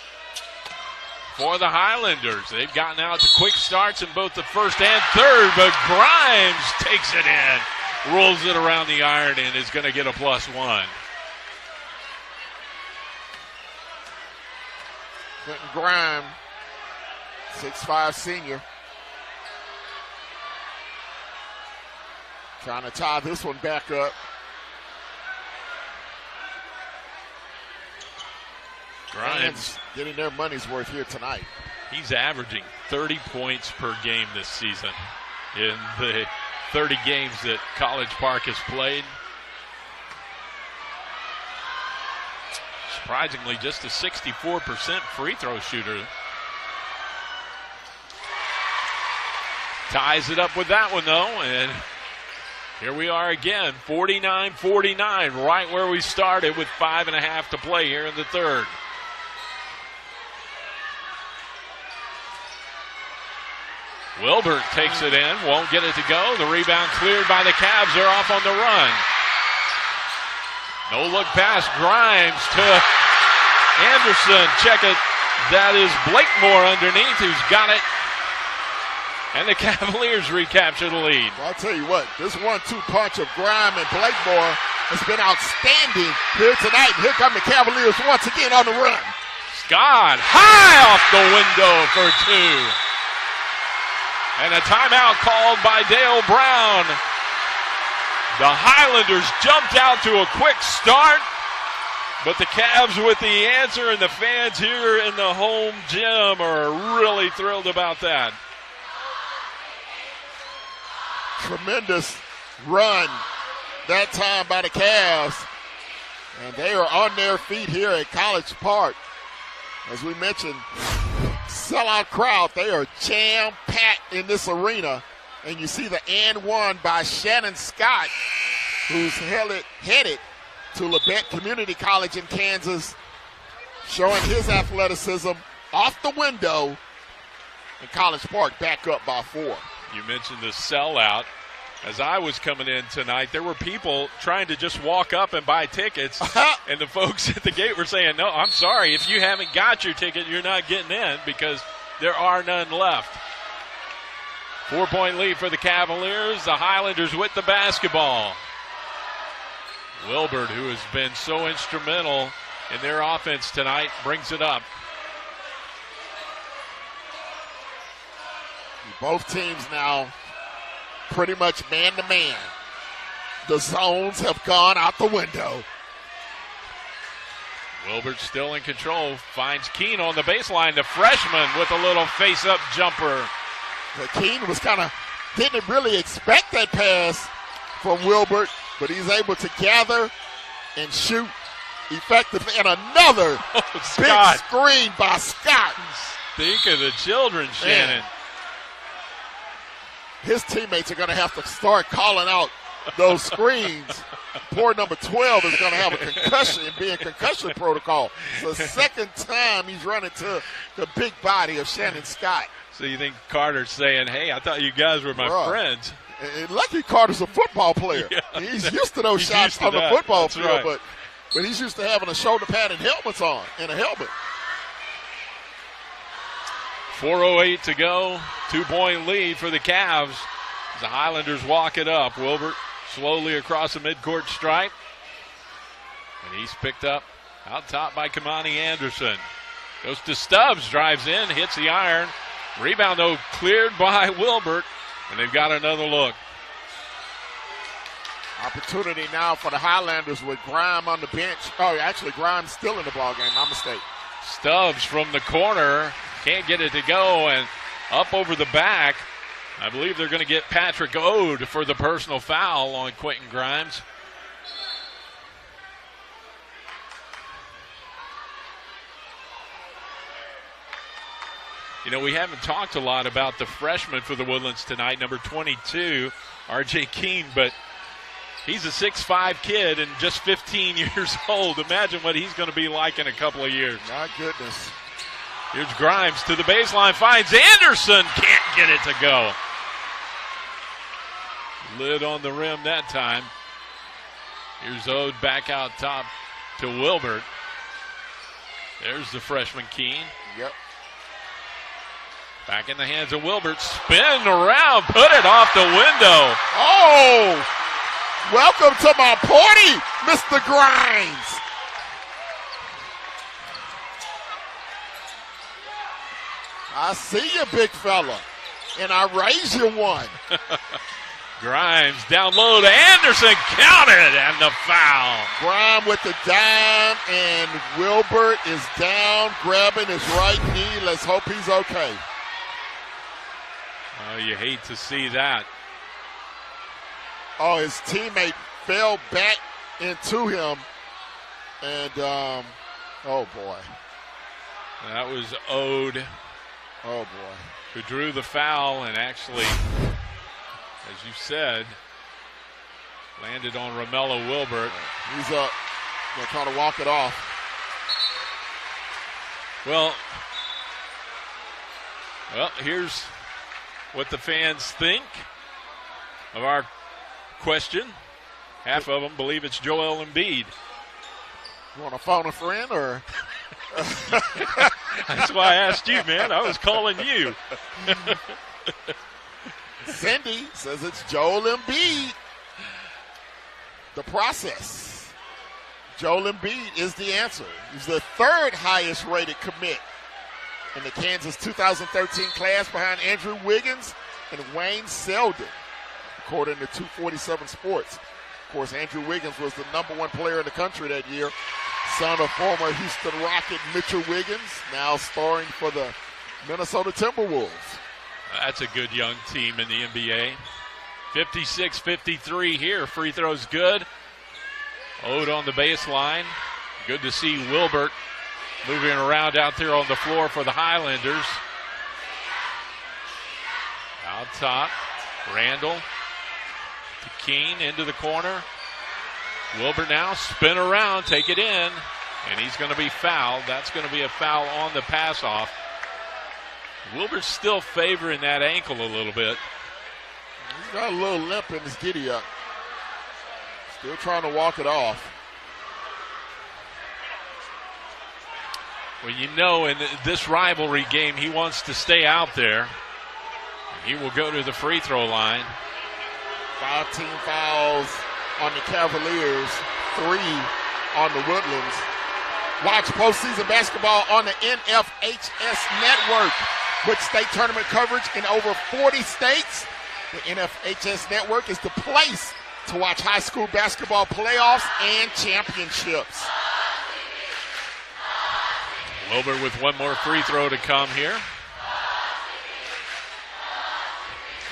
for the Highlanders. They've gotten out to quick starts in both the first and third, but Grimes takes it in, rolls it around the iron, and is going to get a +1. Quentin Grimes, 6'5" senior. Trying to tie this one back up. Grimes getting their money's worth here tonight. He's averaging 30 points per game this season in the 30 games that College Park has played. Surprisingly, just a 64% free throw shooter. Ties it up with that one, though, and here we are again, 49-49, right where we started with 5.5 to play here in the third. Wilbert takes it in, won't get it to go. The rebound cleared by the Cavs. They're off on the run. No look pass. Grimes to Anderson. Check it. That is Blakemore underneath who's got it. And the Cavaliers recapture the lead. Well, I'll tell you what, this 1-2 punch of Grimes and Blakemore has been outstanding here tonight. And here come the Cavaliers once again on the run. Scott high off the window for two. And a timeout called by Dale Brown. The Highlanders jumped out to a quick start, but the Cavs with the answer, and the fans here in the home gym are really thrilled about that. Tremendous run that time by the Cavs. And they are on their feet here at College Park. As we mentioned, sellout crowd. They are jam-packed in this arena. And you see the and one by Shannon Scott, who's headed to Labette Community College in Kansas, showing his athleticism off the window. And College Park back up by 4. You mentioned the sellout. As I was coming in tonight, there were people trying to just walk up and buy tickets, and the folks at the gate were saying, no, I'm sorry, if you haven't got your ticket, you're not getting in because there are none left. 4-point lead for the Cavaliers. The Highlanders with the basketball. Wilbert, who has been so instrumental in their offense tonight, brings it up. Both teams now pretty much man-to-man. The zones have gone out the window. Wilbert still in control. Finds Keene on the baseline. The freshman with a little face-up jumper. Keene was didn't really expect that pass from Wilbert, but he's able to gather and shoot effectively. And another big screen by Scott. Think of the children, Shannon. His teammates are going to have to start calling out those screens. Poor number 12 is going to have a concussion and be in concussion protocol. It's the second time he's run into the big body of Shannon Scott. So you think Carter's saying, hey, I thought you guys were my friends. And lucky Carter's a football player. Yeah. He's used to those shots on the football field, right. but he's used to having a shoulder pad and helmets on and a helmet. 4:08 to go. 2-point lead for the Cavs. The Highlanders walk it up. Wilbert slowly across the midcourt stripe. And he's picked up out top by Kamani Anderson. Goes to Stubbs, drives in, hits the iron. Rebound, though, cleared by Wilbert. And they've got another look. Opportunity now for the Highlanders with Grime on the bench. Oh, actually, Grime's still in the ballgame. My mistake. Stubbs from the corner. Can't get it to go. And up over the back. I believe they're going to get Patrick Ode for the personal foul on Quentin Grimes. You know, we haven't talked a lot about the freshman for the Woodlands tonight, number 22, R.J. Keene, but he's a 6'5" kid and just 15 years old. Imagine what he's going to be like in a couple of years. My goodness. Here's Grimes to the baseline, finds Anderson, can't get it to go. Lid on the rim that time. Here's Ode back out top to Wilbert. There's the freshman Keene. Yep. Back in the hands of Wilbert. Spin around. Put it off the window. Oh! Welcome to my party, Mr. Grimes. I see you, big fella. And I raise you one. Grimes down low to Anderson. Counted and the foul. Grimes with the dime, and Wilbert is down, grabbing his right knee. Let's hope he's okay. Oh, you hate to see that. Oh, his teammate fell back into him. And, oh, boy. That was Ode. Oh, boy. Who drew the foul and actually, as you said, landed on Romello Wilbert. He's up. Going to try to walk it off. Well, here's what the fans think of our question. Half of them believe it's Joel Embiid. You want to phone a friend, or? That's why I asked you, man. I was calling you. Cindy says it's Joel Embiid. The process. Joel Embiid is the answer. He's the third highest rated commit in the Kansas 2013 class behind Andrew Wiggins and Wayne Selden, according to 247 Sports. Of course, Andrew Wiggins was the #1 player in the country that year, son of former Houston Rocket Mitchell Wiggins, now starring for the Minnesota Timberwolves. That's a good young team in the NBA. 56-53 here. Free throws good. Ode on the baseline. Good to see Wilbert moving around out there on the floor for the Highlanders. Out top, Randall to Keene into the corner. Wilbert now spin around, take it in, and he's going to be fouled. That's going to be a foul on the pass off. Wilbert's still favoring that ankle a little bit. He's got a little limp in his giddy up. Still trying to walk it off. Well, you know, in this rivalry game, he wants to stay out there. He will go to the free throw line. 5 team fouls on the Cavaliers, 3 on the Woodlands. Watch postseason basketball on the NFHS network with state tournament coverage in over 40 states. The NFHS network is the place to watch high school basketball playoffs and championships. Wilbert with one more free throw to come here.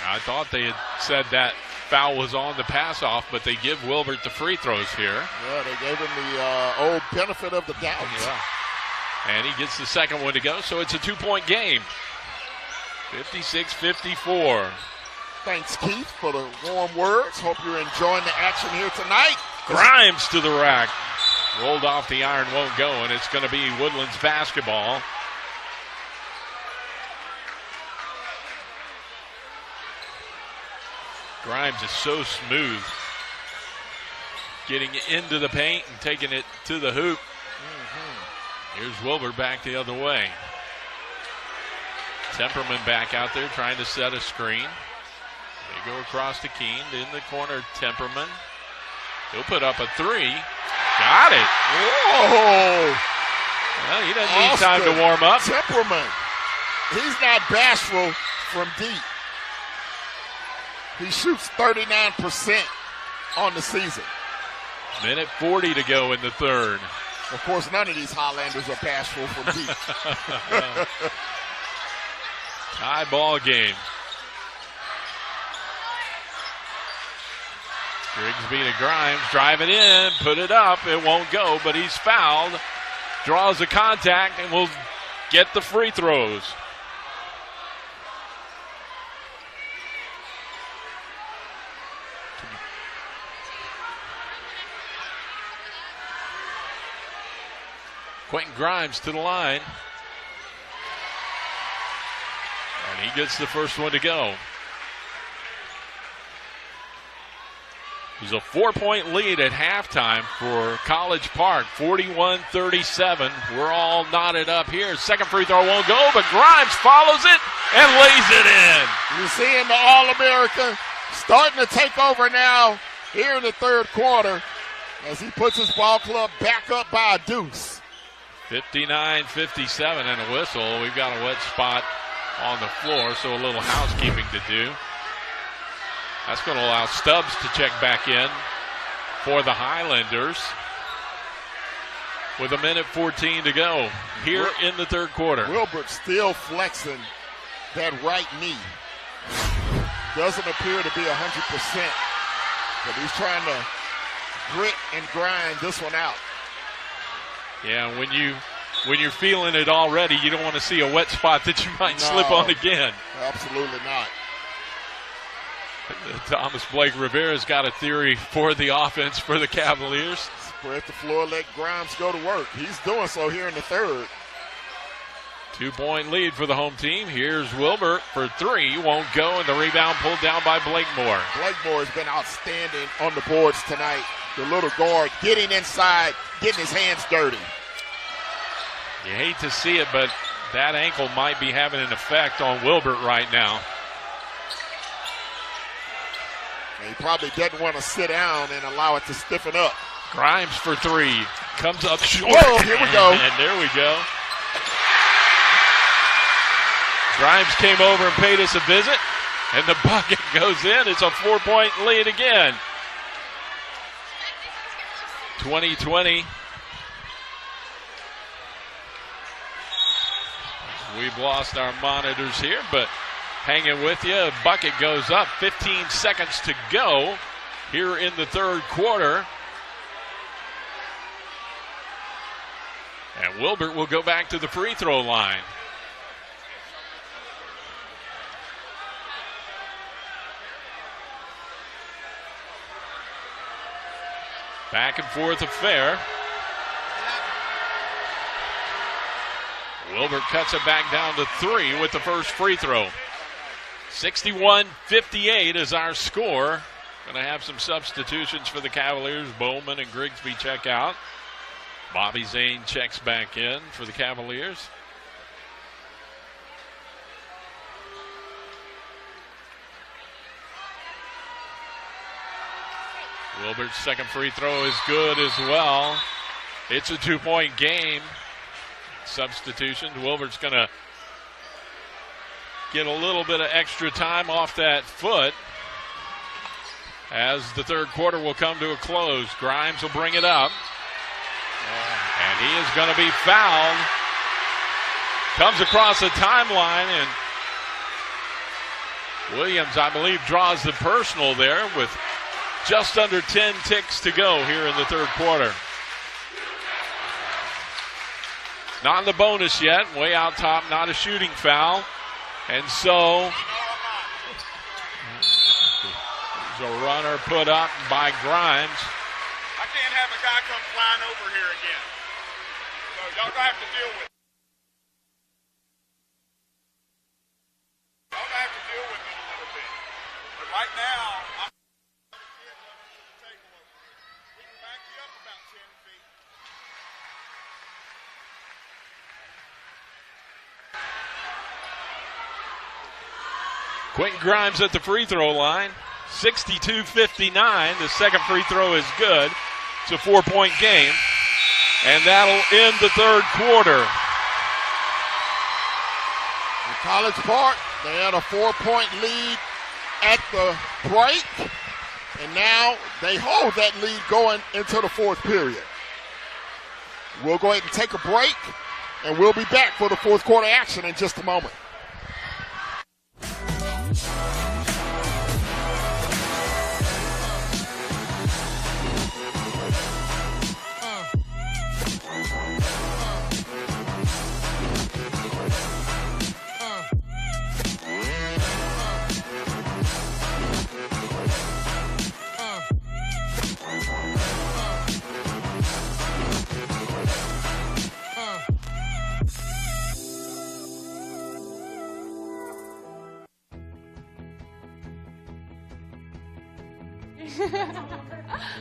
I thought they had said that foul was on the pass off, but they give Wilbert the free throws here. Yeah, they gave him the old benefit of the doubt. Yeah. And he gets the second one to go, so it's a 2-point game. 56-54. Thanks, Keith, for the warm words. Hope you're enjoying the action here tonight. Grimes to the rack. Rolled off the iron, won't go, and it's going to be Woodlands basketball. Grimes is so smooth. Getting into the paint and taking it to the hoop. Here's Wilbur back the other way. Temperman back out there trying to set a screen. They go across to Keene. In the corner, Temperman. He'll put up a three. Got it. Whoa. Well, he doesn't need time to warm up. Temperman. He's not bashful from deep. He shoots 39% on the season. Minute 40 to go in the third. Of course, none of these Highlanders are bashful from deep. Tie ball game. Grigsby to Grimes, drive it in, put it up. It won't go, but he's fouled. Draws a contact and will get the free throws. Quentin Grimes to the line. And he gets the first one to go. There's a 4-point lead at halftime for College Park, 41-37. We're all knotted up here. Second free throw won't go, but Grimes follows it and lays it in. You're seeing the All-America starting to take over now here in the third quarter as he puts his ball club back up by a deuce. 59-57 and a whistle. We've got a wet spot on the floor, so a little housekeeping to do. That's going to allow Stubbs to check back in for the Highlanders with a minute 14 to go here in the third quarter. Wilbert still flexing that right knee. Doesn't appear to be 100%, but he's trying to grit and grind this one out. Yeah, when you're feeling it already, you don't want to see a wet spot that you might slip on again. Absolutely not. Thomas Blake Rivera's got a theory for the offense for the Cavaliers. Spread the floor, let Grimes go to work. He's doing so here in the third. 2-point lead for the home team. Here's Wilbert for three. Won't go, and the rebound pulled down by Blakemore. Blakemore has been outstanding on the boards tonight. The little guard getting inside, getting his hands dirty. You hate to see it, but that ankle might be having an effect on Wilbert right now. And he probably doesn't want to sit down and allow it to stiffen up. Grimes for three. Comes up short. Whoa, here we go. And there we go. Grimes came over and paid us a visit, and the bucket goes in. It's a 4-point lead again. 20-20. We've lost our monitors here, but hanging with you. A bucket goes up. 15 seconds to go here in the third quarter. And Wilbert will go back to the free throw line. Back and forth affair. Wilbert cuts it back down to three with the first free throw. 61-58 is our score. Going to have some substitutions for the Cavaliers. Bowman and Grigsby check out. Bobby Zane checks back in for the Cavaliers. Wilbert's second free throw is good as well. It's a 2-point game. Substitution. Wilbert's going to get a little bit of extra time off that foot as the third quarter will come to a close. Grimes will bring it up. And he is going to be fouled. Comes across the timeline, and Williams, I believe, draws the personal there with just under 10 ticks to go here in the third quarter. Not in the bonus yet. Way out top, not a shooting foul. And so there's a runner put up by Grimes. I can't have a guy come flying over here again. So y'all gonna have to deal with it. Y'all gonna have to deal with it a little bit. But right now, I'm the table over here. We can back you up about 10 feet. Quentin Grimes at the free throw line. 62-59. The second free throw is good. It's a 4-point game. And that'll end the third quarter. In College Park, they had a 4-point lead at the break. And now they hold that lead going into the fourth period. We'll go ahead and take a break, and we'll be back for the fourth quarter action in just a moment.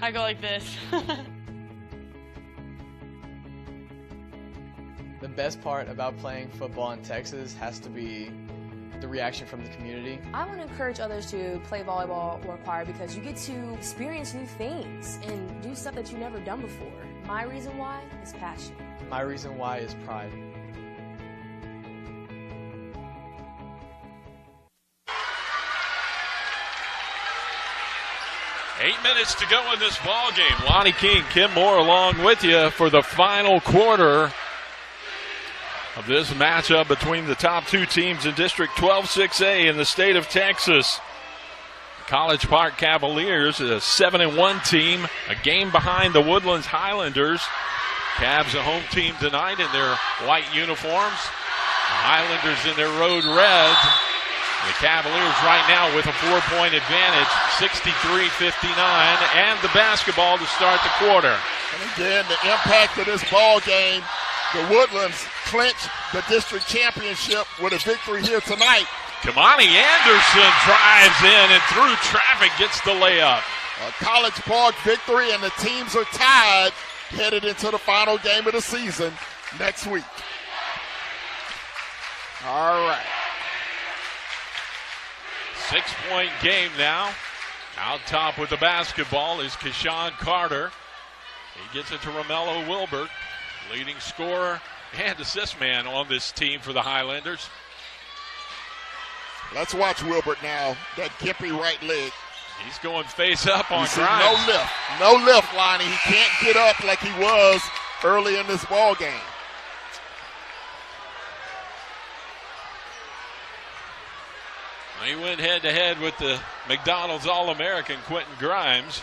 I go like this. The best part about playing football in Texas has to be the reaction from the community. I want to encourage others to play volleyball or choir because you get to experience new things and do stuff that you've never done before. My reason why is passion. My reason why is pride. Eight minutes to go in this ball game. Lonnie King, Kim Moore along with you for the final quarter of this matchup between the top two teams in District 12-6A in the state of Texas. College Park Cavaliers, a 7-1 team, a game behind the Woodlands Highlanders. Cavs a home team tonight in their white uniforms. The Highlanders in their road red. The Cavaliers right now with a 4-point advantage, 63-59, and the basketball to start the quarter. And again, the impact of this ball game, the Woodlands clinch the district championship with a victory here tonight. Kamani Anderson drives in and through traffic gets the layup. A College Park victory, and the teams are tied headed into the final game of the season next week. All right. 6-point game now. Out top with the basketball is Keshawn Carter. He gets it to Romello Wilbert, leading scorer and assist man on this team for the Highlanders. Let's watch Wilbert now. That gimpy right leg. He's going face up on Grimes. No lift. No lift, Lonnie. He can't get up like he was early in this ball game. He went head-to-head with the McDonald's All-American Quentin Grimes.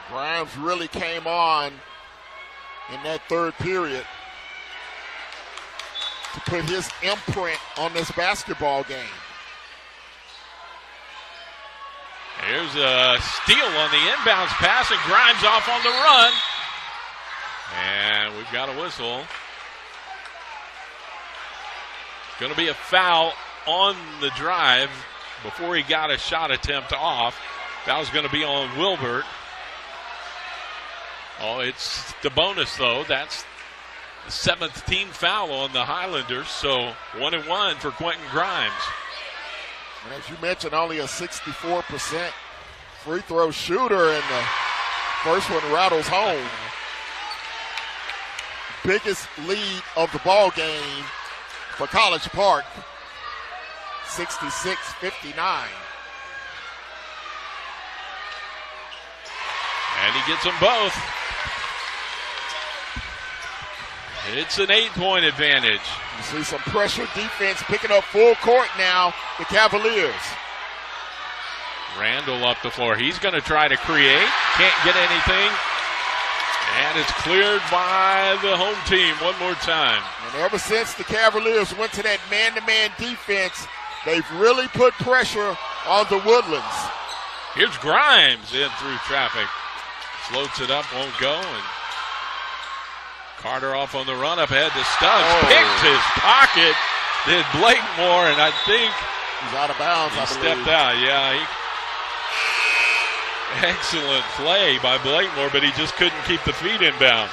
Grimes really came on in that third period to put his imprint on this basketball game. Here's a steal on the inbounds pass, and Grimes off on the run. And we've got a whistle. Going to be a foul on the drive before he got a shot attempt off. That was going to be on Wilbert. Oh, it's the bonus, though. That's the 7th team foul on the Highlanders, so 1-1 for Quentin Grimes. And as you mentioned, only a 64% free throw shooter, and the first one rattles home. Biggest lead of the ball game for College Park, 66-59. And he gets them both. It's an 8-point advantage. You see some pressure defense picking up full court now, the Cavaliers. Randall up the floor. He's going to try to create. Can't get anything. And it's cleared by the home team one more time. And ever since the Cavaliers went to that man-to-man defense, they've really put pressure on the Woodlands. Here's Grimes in through traffic. Floats it up, won't go. And Carter off on the run up ahead to Stubbs. Picked his pocket. Did Blakemore, and I think he's out of bounds. He stepped out. Yeah, excellent play by Blakemore, but he just couldn't keep the feet in bounds.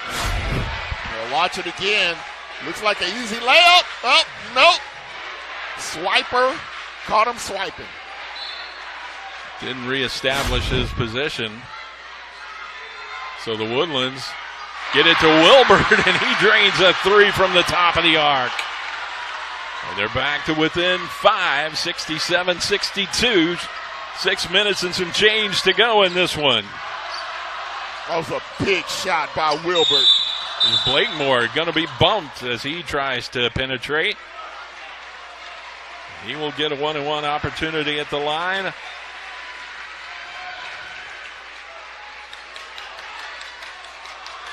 Well, watch it again. Looks like an easy layup. Oh, nope. Swiper caught him swiping. Didn't reestablish his position. So the Woodlands get it to Wilbert, and he drains a three from the top of the arc. And they're back to within 5, 67-62. 6 minutes and some change to go in this one. That was a big shot by Wilbert. Blakemore going to be bumped as he tries to penetrate. He will get a one-on-one opportunity at the line.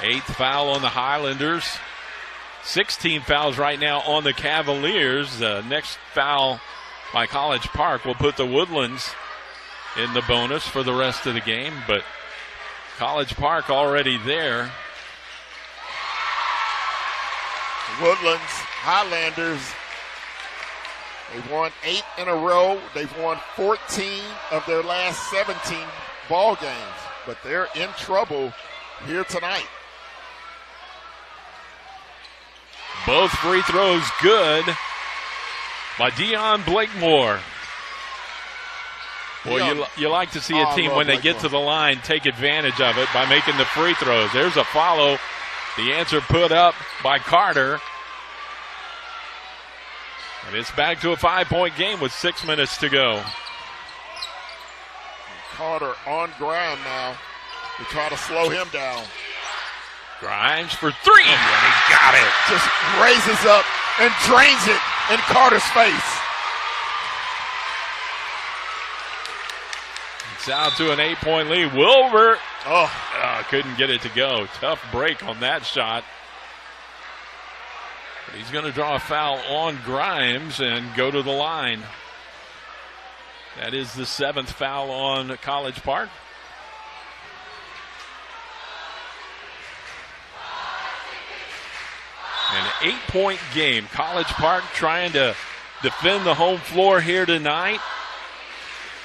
Eighth foul on the Highlanders. 16 fouls right now on the Cavaliers. Next foul by College Park will put the Woodlands in the bonus for the rest of the game, but College Park already there. Woodlands, Highlanders, they've won 8 in a row. They've won 14 of their last 17 ball games, but they're in trouble here tonight. Both free throws good by Dion Blakemore. Well, you like to see a team when they get to the line take advantage of it by making the free throws. There's a follow. The answer put up by Carter. And it's back to a 5-point game with 6 minutes to go. Carter on ground now to try to slow him down. Grimes for three, and he got it. Just raises up and drains it in Carter's face. It's out to an 8-point lead. Wilbert couldn't get it to go. Tough break on that shot. But he's going to draw a foul on Grimes and go to the line. That is the 7th foul on College Park. An 8-point game. College Park trying to defend the home floor here tonight.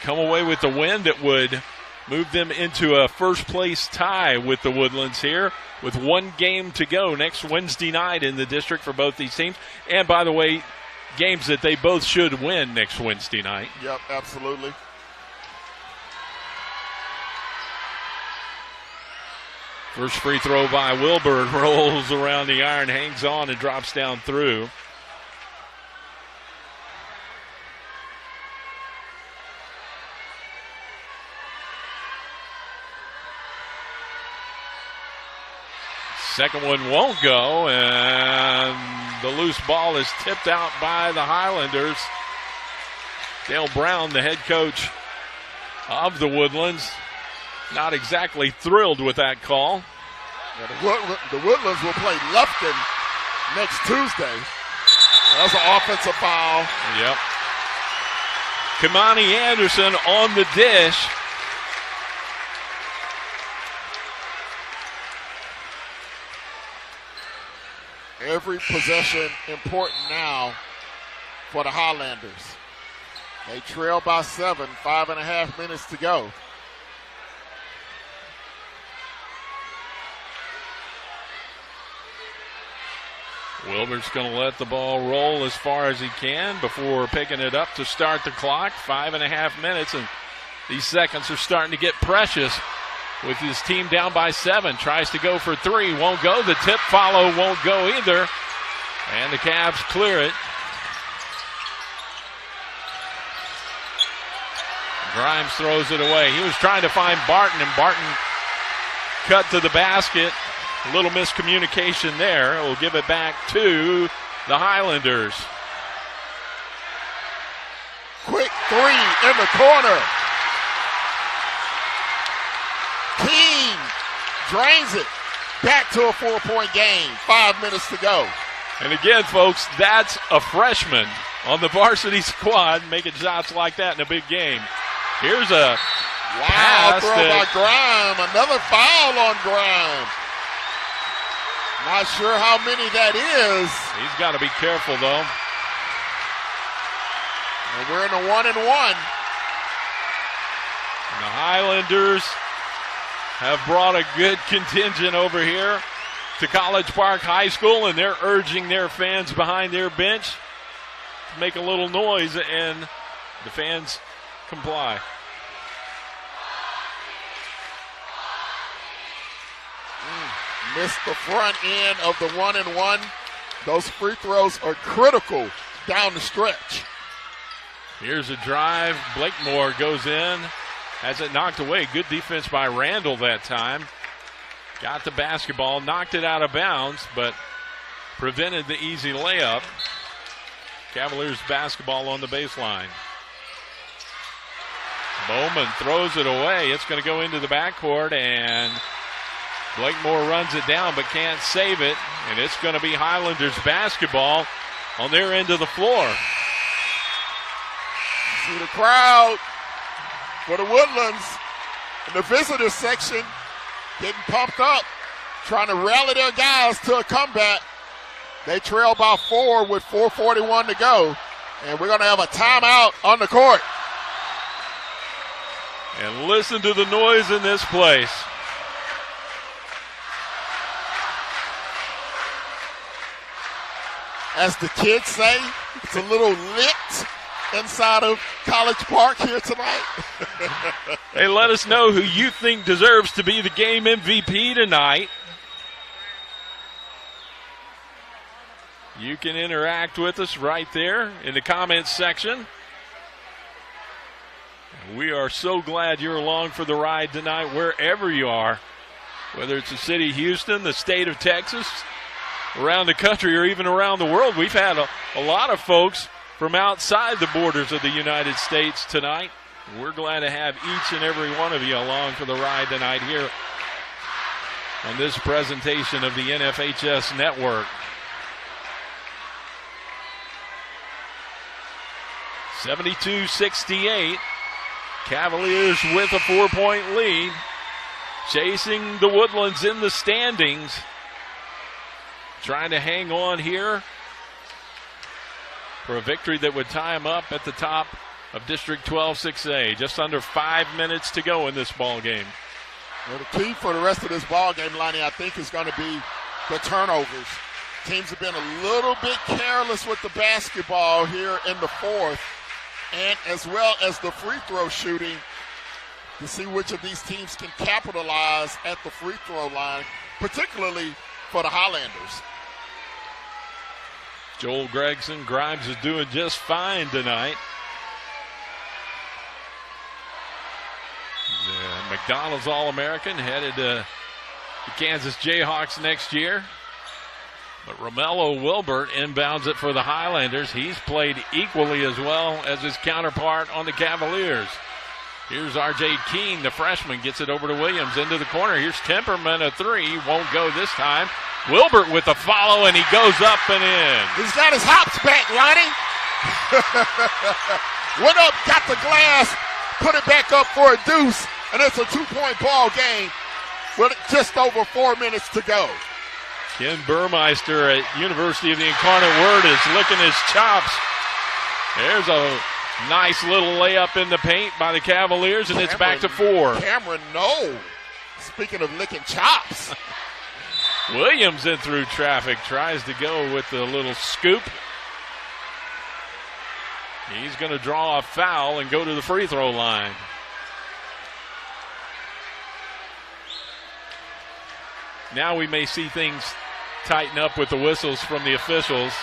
Come away with the win that would move them into a first-place tie with the Woodlands here with 1 game to go next Wednesday night in the district for both these teams. And, by the way, games that they both should win next Wednesday night. Yep, absolutely. First free throw by Wilbur, rolls around the iron, hangs on, and drops down through. Second one won't go, and the loose ball is tipped out by the Highlanders. Dale Brown, the head coach of the Woodlands, not exactly thrilled with that call. Yeah, the Woodlands will play Lufkin next Tuesday. That's an offensive foul. Yep. Kamani Anderson on the dish. Every possession important now for the Highlanders. They trail by 7, 5.5 minutes to go. Wilbert's going to let the ball roll as far as he can before picking it up to start the clock. 5.5 minutes, and these seconds are starting to get precious with his team down by 7. Tries to go for 3, won't go. The tip follow won't go either, and the Cavs clear it. Grimes throws it away. He was trying to find Barton, and Barton cut to the basket. A little miscommunication there. We'll give it back to the Highlanders. Quick three in the corner. King drains it. Back to a 4-point game. 5 minutes to go. And again, folks, that's a freshman on the varsity squad making shots like that in a big game. Here's a wow throw by Grime. Another foul on Grime. Not sure how many that is. He's got to be careful, though. And we're in a 1-and-1. And the Highlanders have brought a good contingent over here to College Park High School, and they're urging their fans behind their bench to make a little noise, and the fans comply. Missed the front end of the 1-and-1. Those free throws are critical down the stretch. Here's a drive. Blakemore goes in, has it knocked away. Good defense by Randall that time. Got the basketball, knocked it out of bounds, but prevented the easy layup. Cavaliers basketball on the baseline. Bowman throws it away. It's going to go into the backcourt, and Blakemore runs it down but can't save it, and it's going to be Highlanders basketball on their end of the floor. See the crowd for the Woodlands in the visitor section getting pumped up, trying to rally their guys to a comeback. They trail by 4 with 4:41 to go, and we're going to have a timeout on the court. And listen to the noise in this place. As the kids say, it's a little lit inside of College Park here tonight. Hey, let us know who you think deserves to be the game MVP tonight. You can interact with us right there in the comments section. We are so glad you're along for the ride tonight, wherever you are, whether it's the city of Houston, the state of Texas, around the country, or even around the world. We've had a lot of folks from outside the borders of the United States tonight. We're glad to have each and every one of you along for the ride tonight here on this presentation of the NFHS Network. 72-68. Cavaliers with a 4-point lead, chasing the Woodlands in the standings, trying to hang on here for a victory that would tie them up at the top of District 12-6A. Just under 5 minutes to go in this ball game. Well, the key for the rest of this ball game, Lonnie, I think is going to be the turnovers. Teams have been a little bit careless with the basketball here in the fourth, and as well as the free throw shooting, to see which of these teams can capitalize at the free throw line, particularly for the Highlanders. Joel Gregson, Grimes is doing just fine tonight. The McDonald's All-American headed to the Kansas Jayhawks next year. But Romello Wilbert inbounds it for the Highlanders. He's played equally as well as his counterpart on the Cavaliers. Here's R.J. Keene, the freshman, gets it over to Williams into the corner. Here's Temperman, a three. Won't go this time. Wilbert with the follow, and he goes up and in. He's got his hops back, Lonnie. Went up, got the glass, put it back up for a deuce, and it's a 2-point ball game with just over 4 minutes to go. Ken Burmeister at University of the Incarnate Word is licking his chops. There's a nice little layup in the paint by the Cavaliers, and it's back to 4. Cameron, no. Speaking of licking chops. Williams in through traffic, tries to go with the little scoop. He's going to draw a foul and go to the free throw line. Now we may see things tighten up with the whistles from the officials.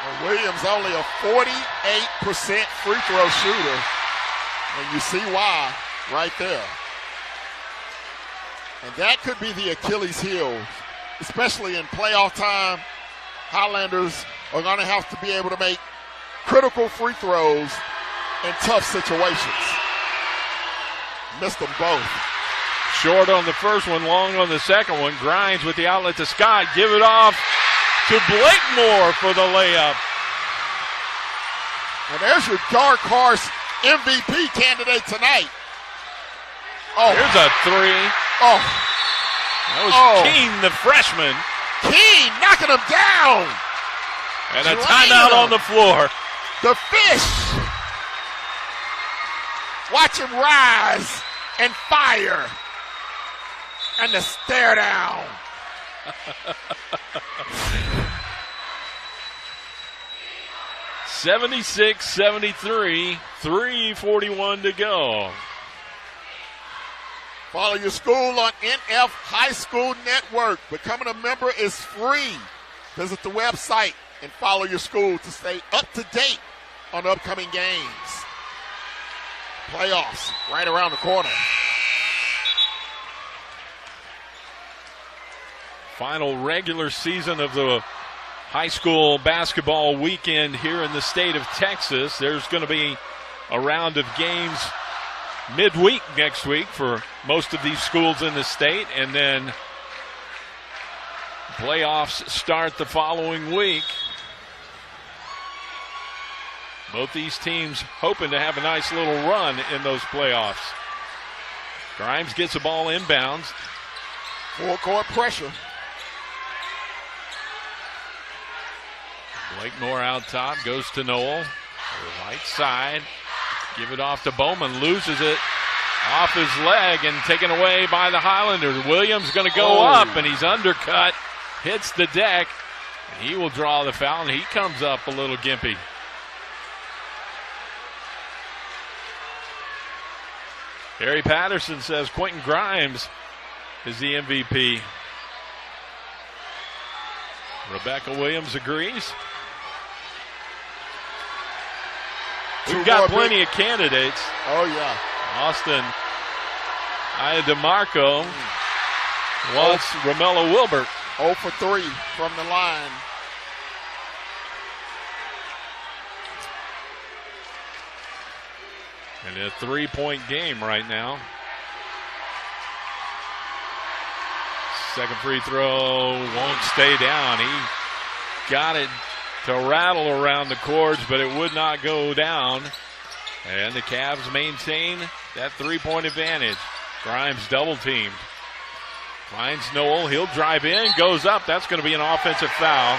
Well, Williams only a 48% free throw shooter, and you see why right there. And that could be the Achilles heel, especially in playoff time. Highlanders are going to have to be able to make critical free throws in tough situations. Missed them both. Short on the first one, long on the second one. Grimes with the outlet to Scott. Give it off to Blakemore for the layup. And there's your dark horse MVP candidate tonight. Oh, here's a three. Oh, that was Keene, the freshman. Keene knocking him down. And a timeout on the floor. The fish. Watch him rise and fire. And the stare down. (76-73), 3:41 to go. Follow your school on NF High School Network. Becoming a member is free. Visit the website and follow your school to stay up to date on upcoming games. Playoffs right around the corner. Final regular season of the high school basketball weekend here in the state of Texas. There's going to be a round of games midweek next week for most of these schools in the state, and then playoffs start the following week. Both these teams hoping to have a nice little run in those playoffs. Grimes gets the ball inbounds. Full court pressure. Blakemore out top, goes to Noel. Right side. Give it off to Bowman. Loses it off his leg and taken away by the Highlanders. Williams going to go up, and he's undercut. Hits the deck. And he will draw the foul, and he comes up a little gimpy. Harry Patterson says Quentin Grimes is the MVP. Rebecca Williams agrees. We've got plenty of candidates. Oh, yeah. Austin DeMarco wants Romello Wilbert. 0 for 3 from the line. And a 3-point game right now. Second free throw won't stay down. He got it to rattle around the cords, but it would not go down. And the Cavs maintain that 3-point advantage. Grimes double teamed. Finds Noel. He'll drive in, goes up. That's going to be an offensive foul.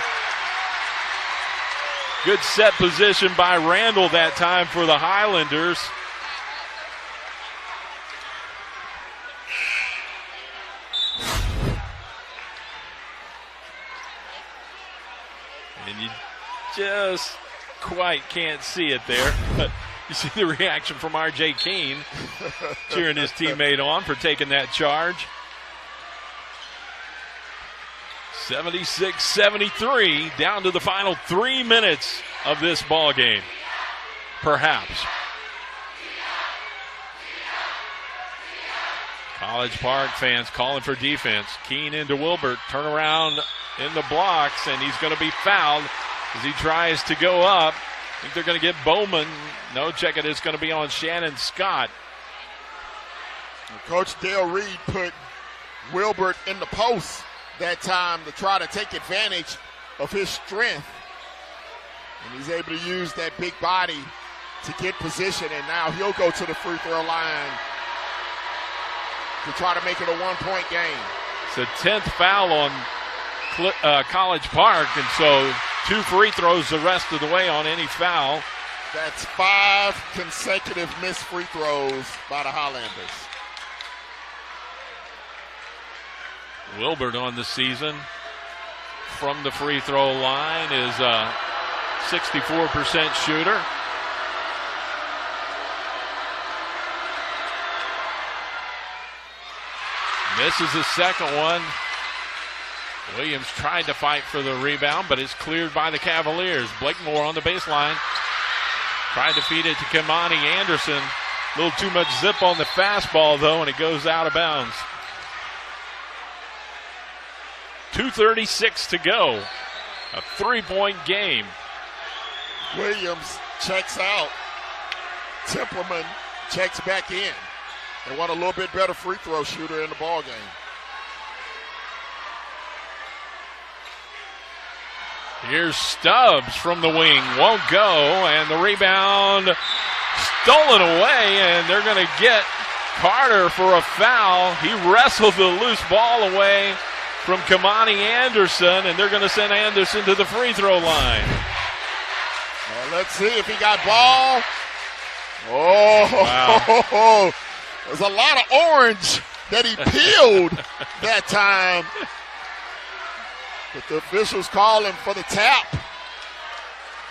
Good set position by Randall that time for the Highlanders. And you just quite can't see it there, but you see the reaction from R.J. Keene, cheering his teammate on for taking that charge. 76-73, down to the final 3 minutes of this ball game, perhaps. College Park fans calling for defense. Keene into Wilbert, turn around in the blocks, and he's going to be fouled as he tries to go up. I think they're going to get Bowman. No, check it, it's going to be on Shannon Scott. Coach Dale Reed put Wilbert in the post that time to try to take advantage of his strength. And he's able to use that big body to get position, and now he'll go to the free throw line to try to make it a 1-point game. It's the 10th foul on College Park, and so 2 free throws the rest of the way on any foul. That's 5 consecutive missed free throws by the Highlanders. Wilbert on the season from the free throw line is a 64% shooter. Misses the second one. Williams tried to fight for the rebound, but it's cleared by the Cavaliers. Blakemore on the baseline. Tried to feed it to Kimani Anderson. A little too much zip on the fastball, though, and it goes out of bounds. 2:36 to go a 3-point game. Williams checks out. Templeman checks back in. They want a little bit better free throw shooter in the ball game. Here's Stubbs from the wing. Won't go, and the rebound stolen away, and they're going to get Carter for a foul. He wrestled the loose ball away from Kamani Anderson, and they're going to send Anderson to the free throw line. Well, let's see if he got ball. Oh, wow. There's a lot of orange that he peeled that time. But the officials call him for the tap.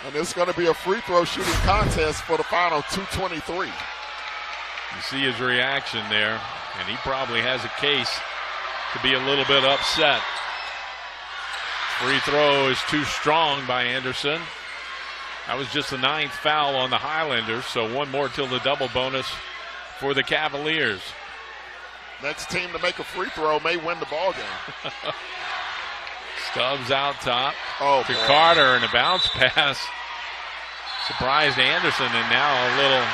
And it's going to be a free throw shooting contest for the final 2:23. You see his reaction there, and he probably has a case to be a little bit upset. Free throw is too strong by Anderson. That was just the 9th foul on the Highlanders, so one more till the double bonus for the Cavaliers. Next team to make a free throw may win the ball game. Stubbs out top to Carter, and a bounce pass surprised Anderson, and now a little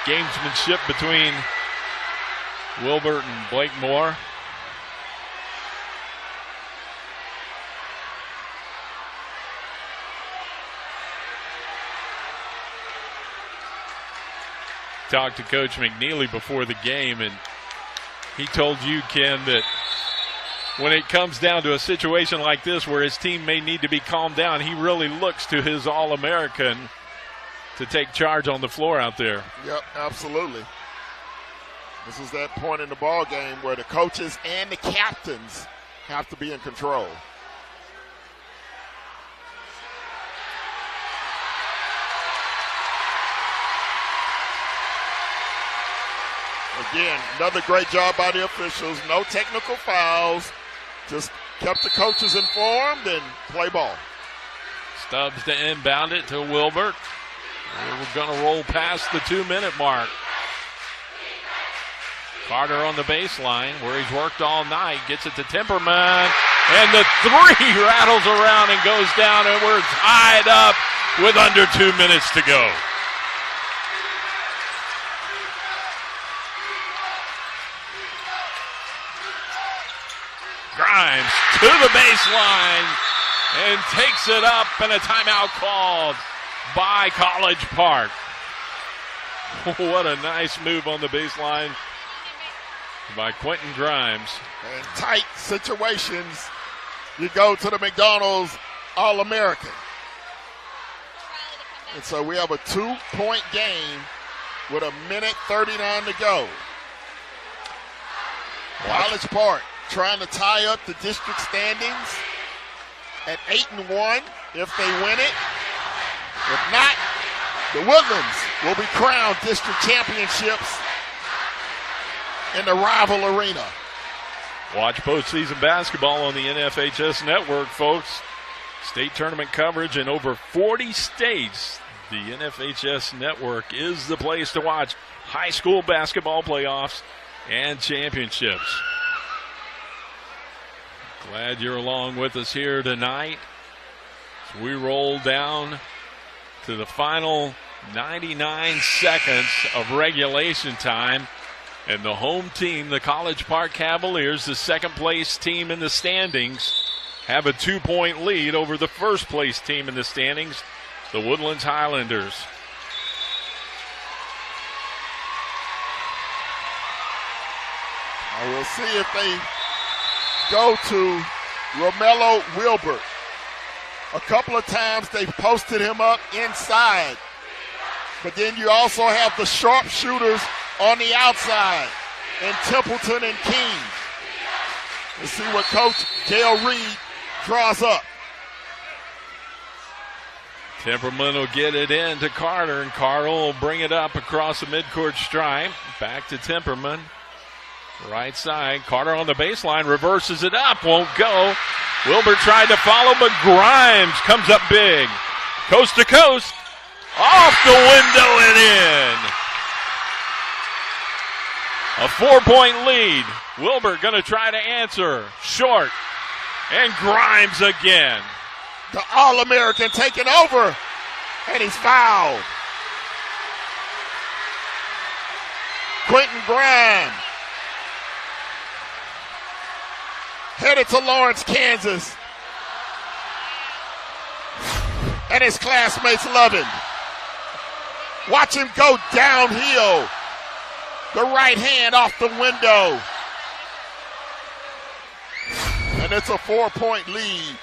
gamesmanship between Wilbert and Blakemore. Talked to Coach McNeely before the game, and he told you, Ken, that when it comes down to a situation like this where his team may need to be calmed down, he really looks to his All-American to take charge on the floor out there. Yep, absolutely. This is that point in the ball game where the coaches and the captains have to be in control. Again, another great job by the officials. No technical fouls. Just kept the coaches informed and play ball. Stubbs to inbound it to Wilbert. We're going to roll past the 2-minute mark. Carter on the baseline where he's worked all night. Gets it to Timperman. And the 3 rattles around and goes down, and we're tied up with under 2 minutes to go. Grimes to the baseline and takes it up, and a timeout called by College Park. What a nice move on the baseline by Quentin Grimes. In tight situations, you go to the McDonald's All-American. And so we have a 2-point game with 1:39 to go. College Park trying to tie up the district standings at 8-1 if they win it. If not, the Woodlands will be crowned district championships in the rival arena. Watch postseason basketball on the NFHS network, folks. State tournament coverage in over 40 states. The NFHS network is the place to watch high school basketball playoffs and championships. Glad you're along with us here tonight as we roll down to the final 99 seconds of regulation time. And the home team, the College Park Cavaliers, the second-place team in the standings, have a 2-point lead over the first-place team in the standings, the Woodlands Highlanders. I will see if they go to Romello Wilbert. A couple of times they posted him up inside. But then you also have the sharpshooters on the outside, and Templeton and King. Let's see what Coach Dale Reed draws up. Temperman will get it in to Carter, and Carter will bring it up across the midcourt stripe. Back to Temperman. Right side. Carter on the baseline, reverses it up, won't go. Wilbert tried to follow, but Grimes comes up big. Coast to coast. Off the window and in. A 4-point lead. Wilbert going to try to answer. Short. And Grimes again. The All-American taking over, and he's fouled. Quentin Grimes headed to Lawrence, Kansas. And his classmates love him. Watch him go downhill. The right hand off the window. And it's a 4-point lead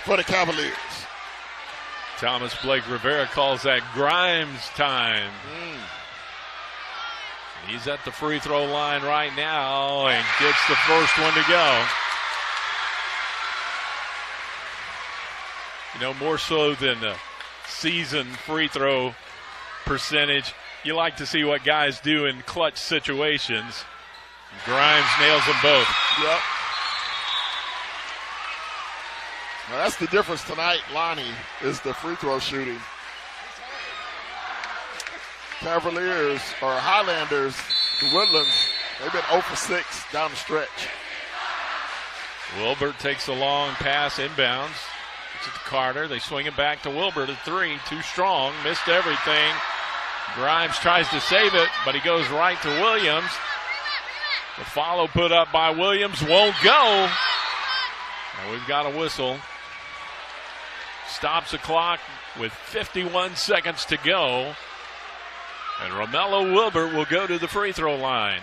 for the Cavaliers. Thomas Blake Rivera calls that Grimes time. He's at the free throw line right now and gets the first one to go. You know, more so than the season free throw percentage, you like to see what guys do in clutch situations. Grimes nails them both. Yep. Now that's the difference tonight, Lonnie, is the free throw shooting. Cavaliers, or Highlanders, the Woodlands, they've been 0 for 6 down the stretch. Wilbert takes a long pass inbounds. It's to Carter. They swing it back to Wilbert at 3. Too strong. Missed everything. Grimes tries to save it, but he goes right to Williams. The follow put up by Williams won't go. And we've got a whistle. Stops the clock with 51 seconds to go. And Romello Wilbert will go to the free throw line.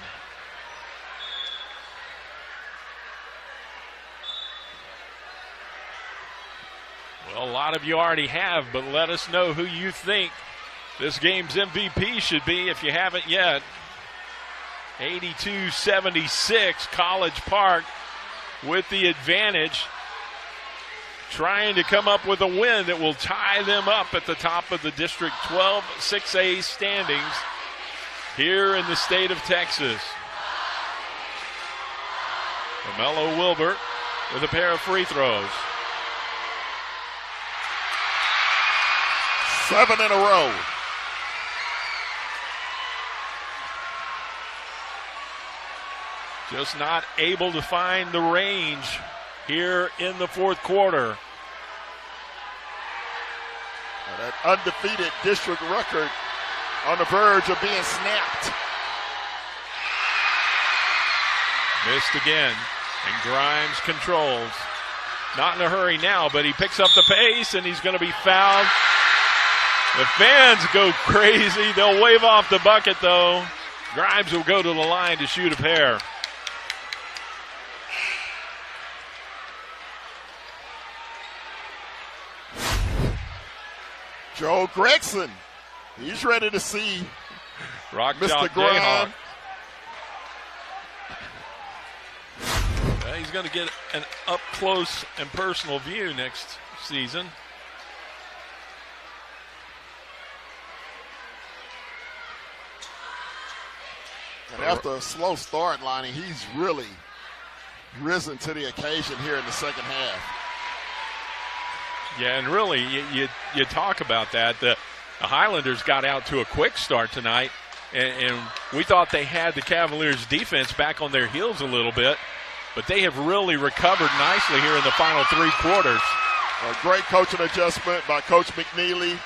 Well, a lot of you already have, but let us know who you think this game's MVP should be if you haven't yet. 82-76, College Park with the advantage, trying to come up with a win that will tie them up at the top of the District 12 6A standings here in the state of Texas. Romello Wilbert with a pair of free throws. 7 in a row. Just not able to find the range here in the fourth quarter. That undefeated district record on the verge of being snapped. Missed again, and Grimes controls. Not in a hurry now, but he picks up the pace, and he's going to be fouled. The fans go crazy. They'll wave off the bucket, though. Grimes will go to the line to shoot a pair. Joe Gregson, he's ready to see Rock Mr. Grimes. He's going to get an up-close and personal view next season. And after a slow start, Lonnie, he's really risen to the occasion here in the second half. Yeah, and really, you talk about that. The Highlanders got out to a quick start tonight, and we thought they had the Cavaliers' defense back on their heels a little bit, but they have really recovered nicely here in the final 3 quarters. A great coaching adjustment by Coach McNeely,